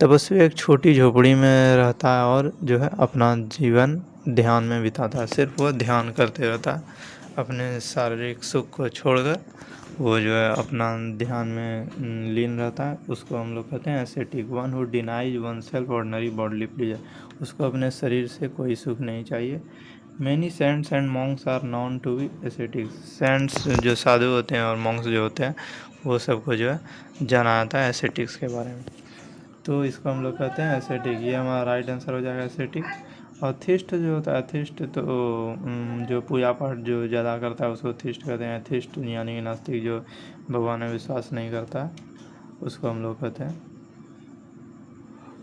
तपस्वी एक छोटी झोपड़ी में रहता है और जो है अपना जीवन ध्यान में बिताता है, सिर्फ वो ध्यान करते रहता है, अपने शारीरिक सुख को छोड़कर वो जो है अपना ध्यान में लीन रहता है, उसको हम लोग कहते हैं ascetic. One who denies oneself ordinary bodily pleasure, उसको अपने शरीर से कोई सुख नहीं चाहिए। Many saints and monks are known to be ascetic, saints जो साधु होते हैं और मॉन्क्स जो होते हैं, वो सबको जो है जाना जाता है एस्थेटिक्स के बारे में, तो इसको हम लोग कहते हैं एस्थेटिक। ये हमारा राइट आंसर हो जाएगा एस्थेटिक। और थिस्ट जो होता है, थिस्ट तो जो पूजा पाठ जो ज़्यादा करता है उसको थिस्ट कहते हैं। थिस्ट यानी कि नास्तिक, जो भगवान में विश्वास नहीं करता है, उसको हम लोग कहते हैं।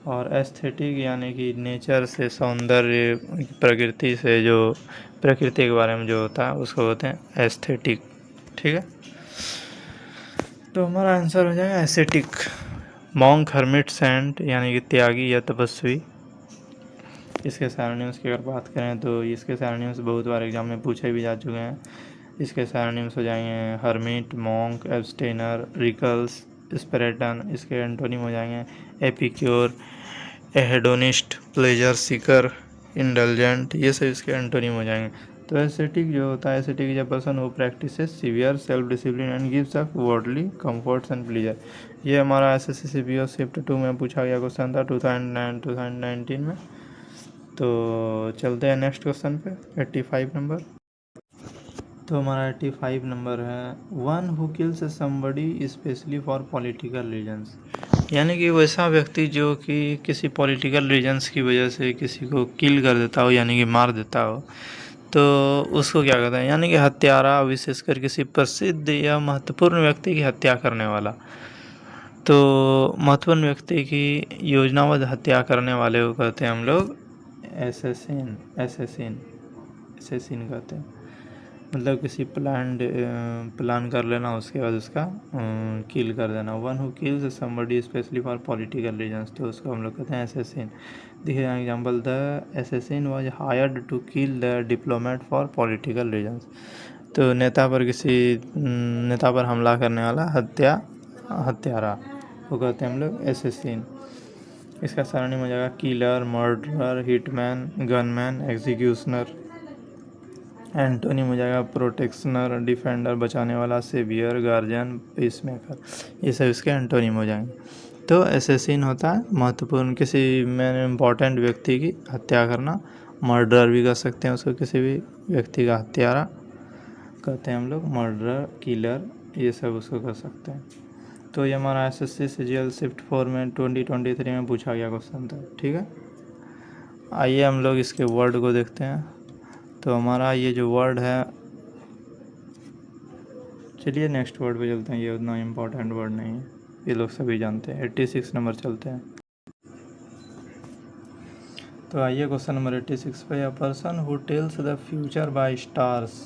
और एस्थेटिक यानी कि नेचर से, सौंदर्य, प्रकृति से, जो प्रकृति के बारे में जो होता है उसको कहते हैं एस्थेटिक। ठीक है, तो हमारा आंसर हो जाएगा एस्थेटिक। मॉन्क, हर्मिट, सेंट यानी कि त्यागी या तपस्वी। इसके सैरोनिम्स की अगर बात करें तो इसके सैरोनिम्स बहुत बार एग्जाम में पूछे भी जा चुके हैं। इसके सैरोनिम्स हो जाएंगे हर्मिट, मॉन्क, एब्सटेनर, रिकल्स, स्पिरिटन। इसके एंटोनिम हो जाएंगे epicure, hedonist, pleasure Sikar, indulgent. ये सब इसके एंटोनिम हो जाएंगे। तो एस्थेटिक जो होता है, aesthetic is a person who practices severe self discipline and gives up worldly comforts and pleaser. ये हमारा एसएससी सीपीओ शिफ्ट 2 में पूछा गया क्वेश्चन था 2019 में। तो चलते हैं नेक्स्ट क्वेश्चन पे, 85 नंबर। तो हमारा 85 नंबर है one who kills somebody especially for political reasons, यानी कि वैसा व्यक्ति जो कि किसी पॉलिटिकल रीजन्स की वजह से किसी को किल कर देता हो, यानी कि मार देता हो, तो उसको क्या कहते हैं, यानी कि हत्यारा, विशेषकर किसी प्रसिद्ध या महत्वपूर्ण व्यक्ति की हत्या करने वाला। तो महत्वपूर्ण व्यक्ति की योजनाबद्ध हत्या करने वाले को कहते हैं हम लोग एसेसिन कहते हैं। मतलब किसी प्लान कर लेना, उसके बाद उसका किल कर देना। One who kills somebody especially for political reasons, तो उसको हम लोग कहते हैं एसेसिन। देखिए example, the assassin was hired to kill the diplomat for political reasons. तो नेता पर हमला करने वाला हत्यारा वो कहते हैं हम लोग एसेसिन। इसका सरनेम हो जाएगा killer, murderer, hitman, gunman, executioner. Antonym हो जाएगा प्रोटेक्शनर, डिफेंडर, बचाने वाला, सेवियर, गार्जियन, पीसमेकर। ये सब इसके एंटोनिम हो जाएंगे। तो एसेसिन होता है महत्वपूर्ण किसी में इम्पोर्टेंट व्यक्ति की हत्या करना। मर्डरर भी कर सकते हैं उसको, किसी भी व्यक्ति का हत्यारा कहते हैं हम लोग, मर्डरर, किलर, ये सब उसको कर सकते हैं। तो ये हमारा SSC CGL शिफ्ट 4 में 2023 में पूछा गया क्वेश्चन था। ठीक है, आइए हम लोग इसके वर्ड को देखते हैं। तो हमारा ये जो वर्ड है, चलिए नेक्स्ट वर्ड पे चलते हैं। ये उतना इम्पोर्टेंट वर्ड नहीं है, ये लोग सभी जानते हैं। 86 नंबर चलते हैं। तो आइए क्वेश्चन नंबर 86 पे, a person who tells the future by stars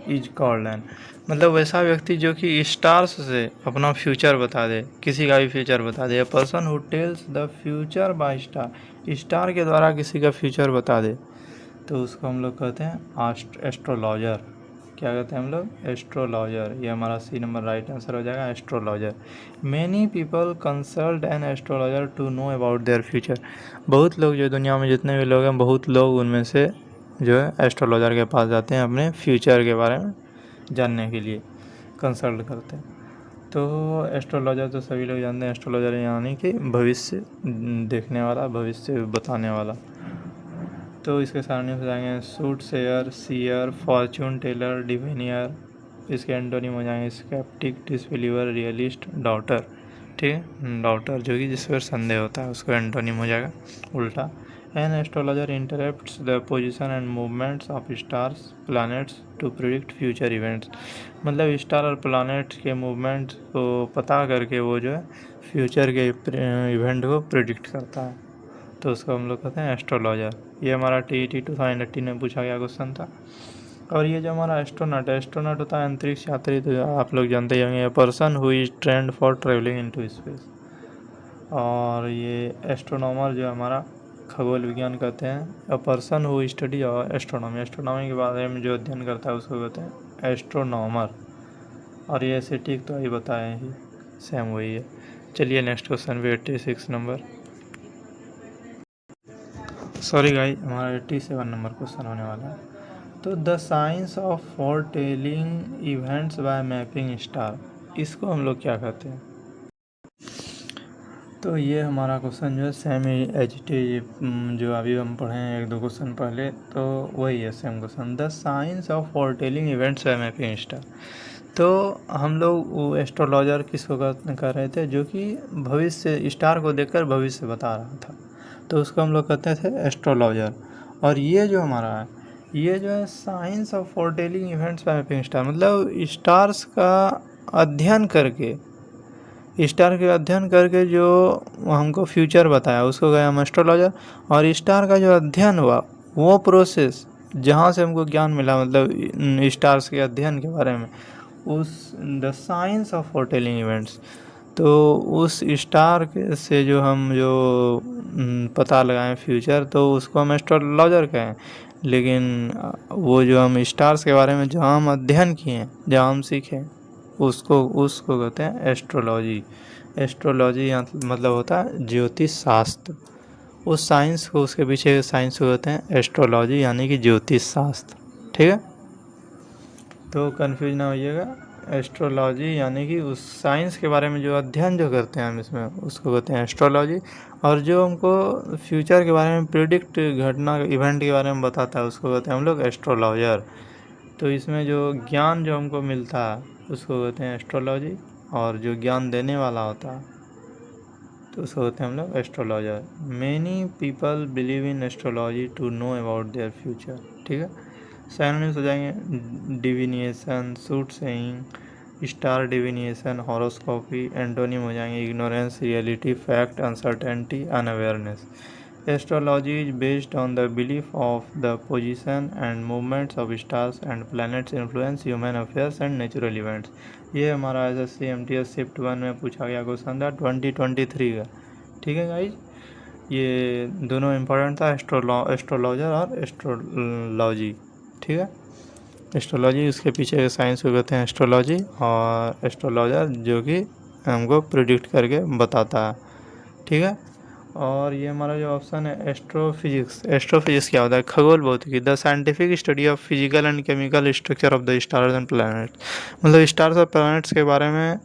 is called an. मतलब वैसा व्यक्ति जो कि स्टार्स से अपना फ्यूचर बता दे, किसी का भी फ्यूचर बता दे। A person who tells the future by star, star के द्वारा किसी का फ्यूचर बता दे, तो उसको हम लोग कहते हैं एस्ट्रोलॉजर। क्या कहते हैं हम लोग? एस्ट्रोलॉजर। ये हमारा सी नंबर राइट आंसर हो जाएगा, astrologer. Many people consult an astrologer to know about their future. बहुत लोग जो दुनिया में जितने भी लोग हैं, बहुत लोग उनमें से जो है एस्ट्रोलॉजर के पास जाते हैं अपने फ्यूचर के बारे में जानने के लिए, कंसल्ट करते हैं। तो एस्ट्रोलॉजर तो सभी लोग जानते हैं, एस्ट्रोलॉजर यानी कि भविष्य देखने वाला, भविष्य बताने वाला। तो इसके सामने हो जाएंगे soothsayer, seer, fortune teller, diviner. इसके एंटोनिम हो जाएंगे स्केप्टिक, डिसबिलीवर, रियलिस्ट, डाउटर। ठीक है, डाउटर जो कि जिस पर संदेह होता है उसको एंटोनिम हो जाएगा उल्टा। An astrologer interprets the position and movements of stars planets to predict future events. मतलब स्टार और प्लैनेट के मूवमेंट को पता करके वो जो है फ्यूचर के इवेंट को प्रिडिक्ट करता है, तो उसको हम लोग कहते हैं एस्ट्रोलॉजर। ये हमारा TET 2018 में पूछा गया क्वेश्चन था। और ये जो हमारा एस्ट्रोनॉट होता है अंतरिक्ष यात्री, तो आप लोग जानते ही होंगे, person who is trend for travelling into space. और ये एस्ट्रोनॉमर जो हमारा खगोल विज्ञान कहते हैं, a person who study astronomy. Astronomy के बारे में जो अध्ययन करता है उसको कहते हैं एस्ट्रोनॉमर। और ये ऐसे ठीक तो ही बताए ही, सेम वही है। चलिए नेक्स्ट क्वेश्चन पे 86 नंबर, सॉरी गाइस, हमारा 87 नंबर क्वेश्चन होने वाला है। तो the science of foretelling events by mapping star, इसको हम लोग क्या कहते हैं? तो ये हमारा क्वेश्चन जो है सेम एच जो अभी हम पढ़े हैं एक दो क्वेश्चन पहले, तो वही है same question. The science of foretelling events by mapping star. तो हम लोग वो एस्ट्रोलॉजर किसको कर रहे थे, जो कि भविष्य स्टार को देखकर भविष्य बता रहा था, तो उसको हम लोग कहते थे एस्ट्रोलॉजर। और ये जो हमारा है, ये जो है science of foretelling events by mapping star, मतलब स्टार्स का अध्ययन करके, स्टार के अध्ययन करके जो हमको फ्यूचर बताया उसको गए हम एस्ट्रोलॉजर। और स्टार का जो अध्ययन हुआ वो प्रोसेस जहाँ से हमको ज्ञान मिला, मतलब स्टार्स के अध्ययन के बारे में, उस the science of foretelling events, तो उस स्टार के से जो हम जो पता लगाएं फ्यूचर, तो उसको हम एस्ट्रोलॉजर कहें। लेकिन वो जो हम स्टार्स के बारे में जहाँ हम अध्ययन किए, जहाँ हम सीखें, उसको कहते हैं एस्ट्रोलॉजी। एस्ट्रोलॉजी मतलब होता है ज्योतिष शास्त्र। उस साइंस को, उसके पीछे साइंस को कहते हैं एस्ट्रोलॉजी, यानी कि ज्योतिष शास्त्र। ठीक है, तो कन्फ्यूज ना होइएगा। एस्ट्रोलॉजी यानी कि उस साइंस के बारे में जो अध्ययन जो करते हैं हम इसमें, उसको कहते हैं एस्ट्रोलॉजी। और जो हमको फ्यूचर के बारे में प्रिडिक्ट, घटना इवेंट के बारे में बताता है, उसको कहते हैं हम लोग एस्ट्रोलॉजर। तो इसमें जो ज्ञान जो हमको मिलता है उसको कहते हैं एस्ट्रोलॉजी, और जो ज्ञान देने वाला होता है तो उसको कहते हैं हम लोग astrologer. Many people believe in astrology to know about their future. ठीक है, साइनोनिम्स हो जाएंगे divination, soothsaying, star divination, horoscopy. Antonym हो जाएंगे ignorance, reality, fact, uncertainty, unawareness. Astrology is based on the belief of the position and movements of stars and planets influence human affairs and natural events. ये हमारा SSC MTS शिफ्ट 1 में पूछा गया क्वेश्चन था 2023 का। ठीक है गाइज, ये दोनों इम्पोर्टेंट था, एस्ट्रोलॉजर और एस्ट्रोलॉजी। ठीक है, एस्ट्रोलॉजी, उसके पीछे के साइंस को कहते हैं एस्ट्रोलॉजी, और एस्ट्रोलॉजर जो कि हमको प्रिडिक्ट करके बताता है, ठीक है। और ये हमारा जो ऑप्शन है एस्ट्रोफिजिक्स। एस्ट्रोफिजिक्स क्या होता है? खगोल भौतिकी, the scientific study of physical and chemical structure of the stars and planet. मतलब स्टार्स और प्लैनेट्स के बारे में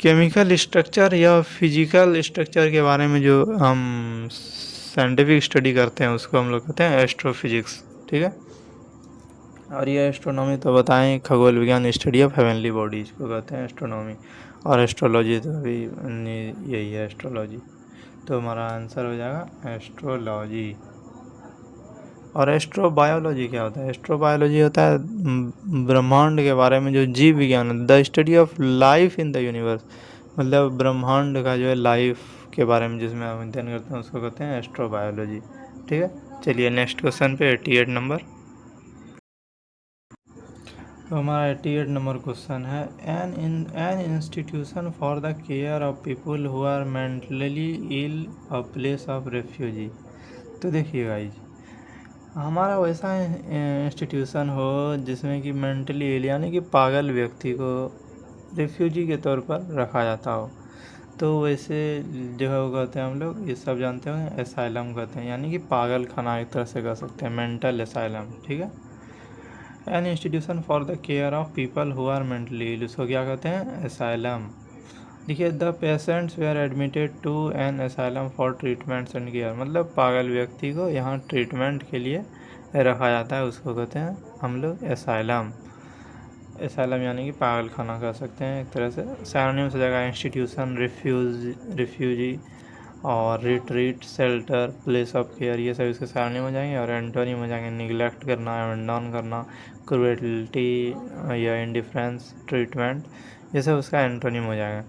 केमिकल स्ट्रक्चर या फिजिकल स्ट्रक्चर के बारे में जो हम साइंटिफिक स्टडी करते हैं उसको हम लोग कहते हैं एस्ट्रोफिजिक्स, ठीक है। और ये एस्ट्रोनॉमी तो बताएं, खगोल विज्ञान, स्टडी ऑफ हेवनली बॉडीज को कहते हैं एस्ट्रोनॉमी। और एस्ट्रोलॉजी तो अभी यही है एस्ट्रोलॉजी, तो हमारा आंसर हो जाएगा एस्ट्रोलॉजी। और एस्ट्रोबायोलॉजी क्या होता है? एस्ट्रोबायोलॉजी होता है ब्रह्मांड के बारे में जो जीव विज्ञान, the study of life in the universe. मतलब ब्रह्मांड का जो है लाइफ के बारे में जिसमें हम अध्ययन करते हैं उसको कहते हैं एस्ट्रोबायोलॉजी, ठीक है। चलिए नेक्स्ट क्वेश्चन पे 88 नंबर। तो हमारा 88 नंबर क्वेश्चन है, an institution for the care of people who are mentally ill a place of refuge. तो देखिए गाइज, हमारा वैसा इंस्टीट्यूशन हो जिसमें कि मेंटली इल यानी कि पागल व्यक्ति को रेफ्यूजी के तौर पर रखा जाता हो, तो वैसे जगह को कहते हैं हम लोग, ये सब जानते होंगे, एसाइलम कहते हैं, यानी कि पागल खाना एक तरह से कह सकते हैं, मेंटल एसाइलम, ठीक है। An institution for the care of people who are mentally ill, उसको क्या कहते हैं? एसाइलम। देखिए, the patients were admitted to an asylum for treatments and care. मतलब पागल व्यक्ति को यहाँ ट्रीटमेंट के लिए रखा जाता है, उसको कहते हैं हम लोग एसाइलम। एसाइलम यानी कि पागल खाना कह सकते हैं एक तरह से। सिनोनिम्स हो जाएगा इंस्टीट्यूशन, रिफ्यूजी और retreat, shelter, place of care, ये सब इसके सिनोनिम हो जाएंगे। और एंटोनिम हो जाएंगे निगलेक्ट करना, अबैंडन करना, क्रूएल्टी या इंडिफरेंस, ट्रीटमेंट, ये सब उसका एंटोनिम हो जाएगा।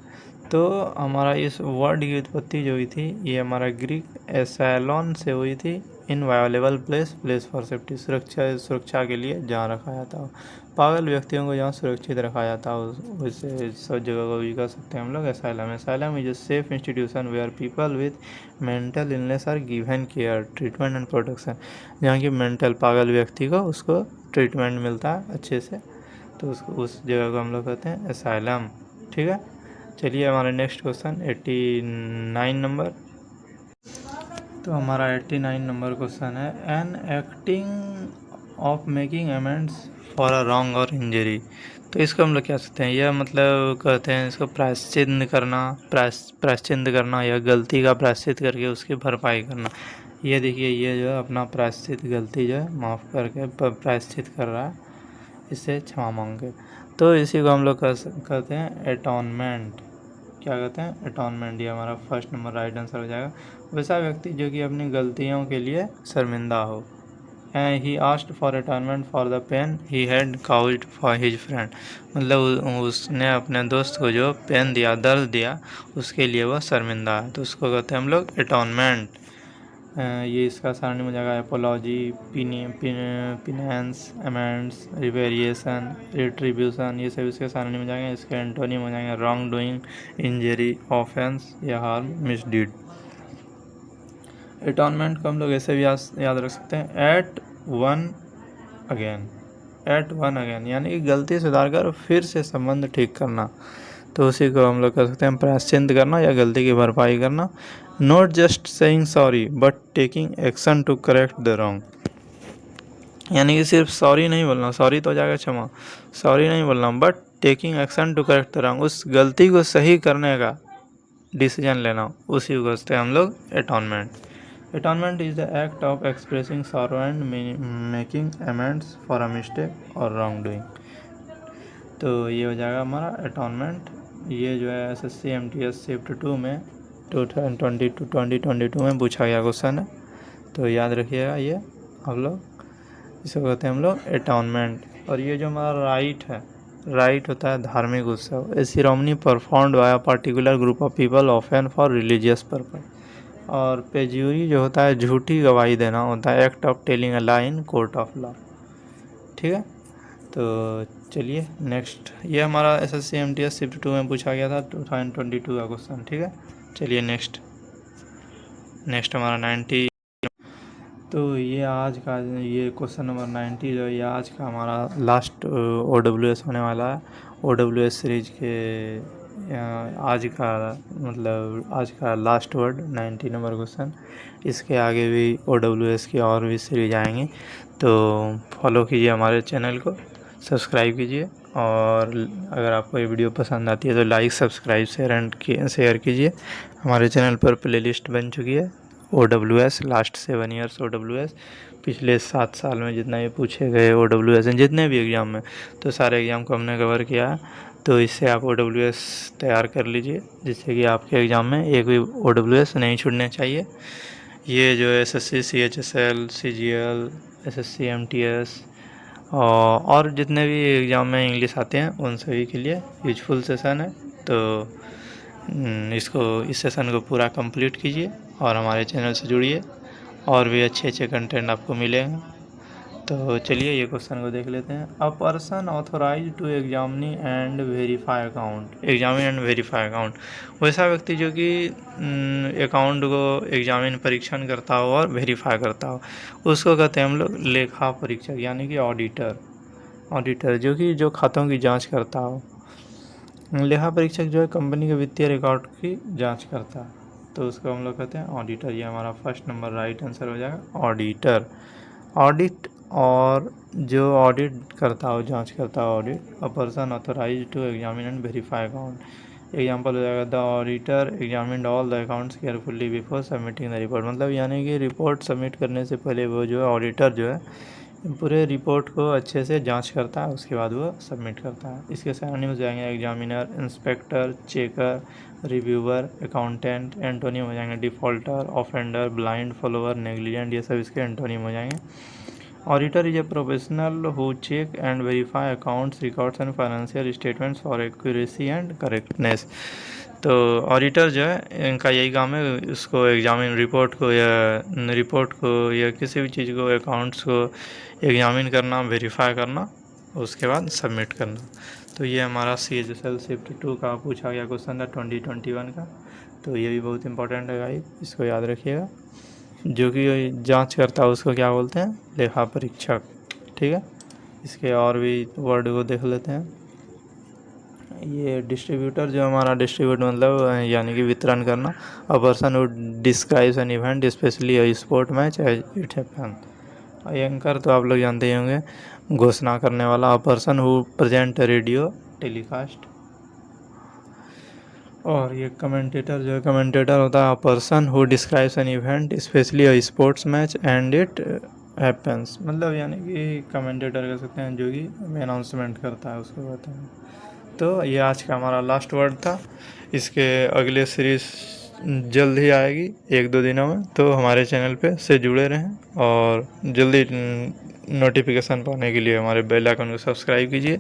तो हमारा इस वर्ड की उत्पत्ति जो हुई थी ये हमारा ग्रीक एसैलॉन से हुई थी। Inviolable place, place for safety, सुरक्षा के लिए जहाँ रखा जाता हो, पागल व्यक्तियों को जहाँ सुरक्षित रखा जाता हो वैसे सब जगह को भी कर सकते हैं हम लोग asylum. Asylum is a safe institution where people with mental illness are given care, treatment and protection. जहाँ की मेंटल पागल व्यक्ति को उसको ट्रीटमेंट मिलता है अच्छे से, तो उसको उस जगह को हम लोग कहते हैं एसाइलम, ठीक है। चलिए हमारा नेक्स्ट क्वेश्चन 89 नंबर। तो हमारा 89 नंबर क्वेश्चन है, an acting of making amends for a wrong और इंजरी। तो इसको हम लोग क्या सकते हैं? यह मतलब कहते हैं इसको प्रायश्चित करना, प्रायश्चित करना या गलती का प्रायश्चित करके उसकी भरपाई करना। ये देखिए, ये जो है अपना प्रायश्चित गलती जो है माफ़ करके प्रायश्चित कर रहा है, इससे क्षमा मांग के, तो इसी को हम लोग कहते हैं एटॉनमेंट। क्या कहते हैं? एटॉनमेंट। ये हमारा फर्स्ट नंबर राइट आंसर हो जाएगा। वैसा व्यक्ति जो कि अपनी गलतियों के लिए शर्मिंदा हो। He asked for atonement for the pain he had caused for his friend. मतलब उसने अपने दोस्त को जो पेन दिया, दर्द दिया, उसके लिए वह शर्मिंदा है, तो उसको कहते हैं हम लोग एटॉनमेंट। ये इसका सारणी में जाएगा एपोलॉजी, पिनेंस, अमेंड्स, रिपेरिएशन, रिट्रीब्यूशन, ये सब इसके सारणी में जाएंगे। इसके एंटोनिम हो जाएंगे रॉन्ग डूइंग, इंजरी, ऑफेंस या हार्म, मिसडीड। एटॉनमेंट को हम लोग ऐसे भी याद रख सकते हैं, at one again, at one again, यानी कि गलती सुधार कर फिर से संबंध ठीक करना, तो उसी को हम लोग कह सकते हैं प्रायश्चित करना या गलती की भरपाई करना। Not just saying sorry but taking action to correct the wrong, यानी कि सिर्फ सॉरी नहीं बोलना, सॉरी तो हो जाएगा क्षमा, सॉरी नहीं बोलना, but taking action to correct the wrong, उस गलती को सही करने का डिसीजन लेना, उसी को कहते हैं हम लोग atonement. Atonement is the act of expressing sorrow and making amends for a mistake और रॉन्ग डूइंग। तो ये हो जाएगा हमारा एटॉनमेंट। ये जो है SSC MTS शिफ्ट 2 में 2022 में पूछा गया क्वेश्चन है, तो याद रखिएगा ये हम लोग, इसको कहते हैं हम लोग एटॉनमेंट। और ये जो हमारा राइट है, राइट होता है धार्मिक उत्सव, a ceremony performed by a particular group of people often for religious purpose. और पेज्यूरी जो होता है झूठी गवाही देना होता है, act of telling a lie in court of law, ठीक है। तो चलिए नेक्स्ट, ये हमारा SSC MTS शिफ्ट 2 में पूछा गया था 2022 का क्वेश्चन, ठीक है। चलिए नेक्स्ट हमारा 90। तो ये आज का ये क्वेश्चन नंबर 90 जो ये आज का हमारा लास्ट OWS होने वाला है। OWS सीरीज के आज का मतलब आज का लास्ट वर्ड 90 नंबर क्वेश्चन। इसके आगे भी OWS की और भी सीरीज आएंगी, तो फॉलो कीजिए हमारे चैनल को, सब्सक्राइब कीजिए, और अगर आपको ये वीडियो पसंद आती है तो लाइक, सब्सक्राइब, शेयर कीजिए। हमारे चैनल पर प्लेलिस्ट बन चुकी है OWS लास्ट 7 ईयर्स OWS, पिछले 7 साल में जितना ये पूछे गए OWS हैं जितने भी एग्ज़ाम में, तो सारे एग्ज़ाम को हमने कवर किया है। तो इससे आप OWS तैयार कर लीजिए, जिससे कि आपके एग्ज़ाम में एक भी OWS नहीं छूटने चाहिए। ये जो SSC CHSL CGL SSC MTS और जितने भी एग्ज़ाम में इंग्लिश आते हैं उन सभी के लिए यूजफुल सेशन है। तो इस सेशन को पूरा कंप्लीट कीजिए और हमारे चैनल से जुड़िए, और भी अच्छे अच्छे कंटेंट आपको मिलेंगे। तो चलिए ये क्वेश्चन को देख लेते हैं। A person authorise to examine and verify account, वैसा व्यक्ति जो कि अकाउंट को एग्जामिन परीक्षण करता हो और वेरीफाई करता हो, उसको कहते हैं हम लोग लेखा परीक्षक, यानी कि ऑडिटर जो खातों की जांच करता हो। लेखा परीक्षक जो है कंपनी के वित्तीय रिकॉर्ड की जांच करता है, तो उसको हम लोग कहते हैं ऑडिटर। ये हमारा फर्स्ट नंबर राइट आंसर हो जाएगा, ऑडिटर। ऑडिट और जो ऑडिट करता हो, जांच करता हो, audit. A person authorise to examine and verify account. Example हो जाएगा the auditor examined all the accounts carefully before submitting the report. मतलब यानी कि रिपोर्ट सबमिट करने से पहले वो जो है ऑडिटर जो है पूरे रिपोर्ट को अच्छे से जांच करता है, उसके बाद वो सबमिट करता है। इसके सिनोनिम हो जाएंगे examiner, inspector, checker, reviewer, accountant. Antonym हो जाएंगे defaulter, offender, blind follower, negligent. ये सब इसके एंटोनिम हो जाएंगे। Auditor is a professional who check and verify accounts, records and financial statements for accuracy and correctness. तो ऑडिटर जो है इनका यही काम है, उसको एग्जामिन रिपोर्ट को या किसी भी चीज़ को, अकाउंट्स को एग्जामिन करना, वेरीफाई करना, उसके बाद सबमिट करना। तो ये हमारा CHSL शिफ्ट 2 का पूछा गया क्वेश्चन था 2021 का। तो ये भी बहुत इंपॉर्टेंट है भाई, इसको याद रखिएगा। जो कि जांच करता है उसको क्या बोलते हैं, लेखा परीक्षक। ठीक है, इसके और भी वर्ड को देख लेते हैं। ये डिस्ट्रीब्यूटर जो हमारा डिस्ट्रीब्यूट मतलब यानी कि वितरण करना। A person who describes an event especially a sport match as it happen. Anchor तो आप लोग जानते ही होंगे, घोषणा करने वाला। A person who present radio telecast. और ये कमेंटेटर जो है, कमेंटेटर होता है a person who describes an event especially a sports match and it happens. मतलब यानी कि कमेंटेटर कह सकते हैं जो कि अनाउंसमेंट करता है, उसको कहते हैं। तो ये आज का हमारा लास्ट वर्ड था। इसके अगले सीरीज जल्द ही आएगी 1-2 दिनों में, तो हमारे चैनल पे से जुड़े रहें और जल्दी नोटिफिकेशन पाने के लिए हमारे बेल आइकन को सब्सक्राइब कीजिए।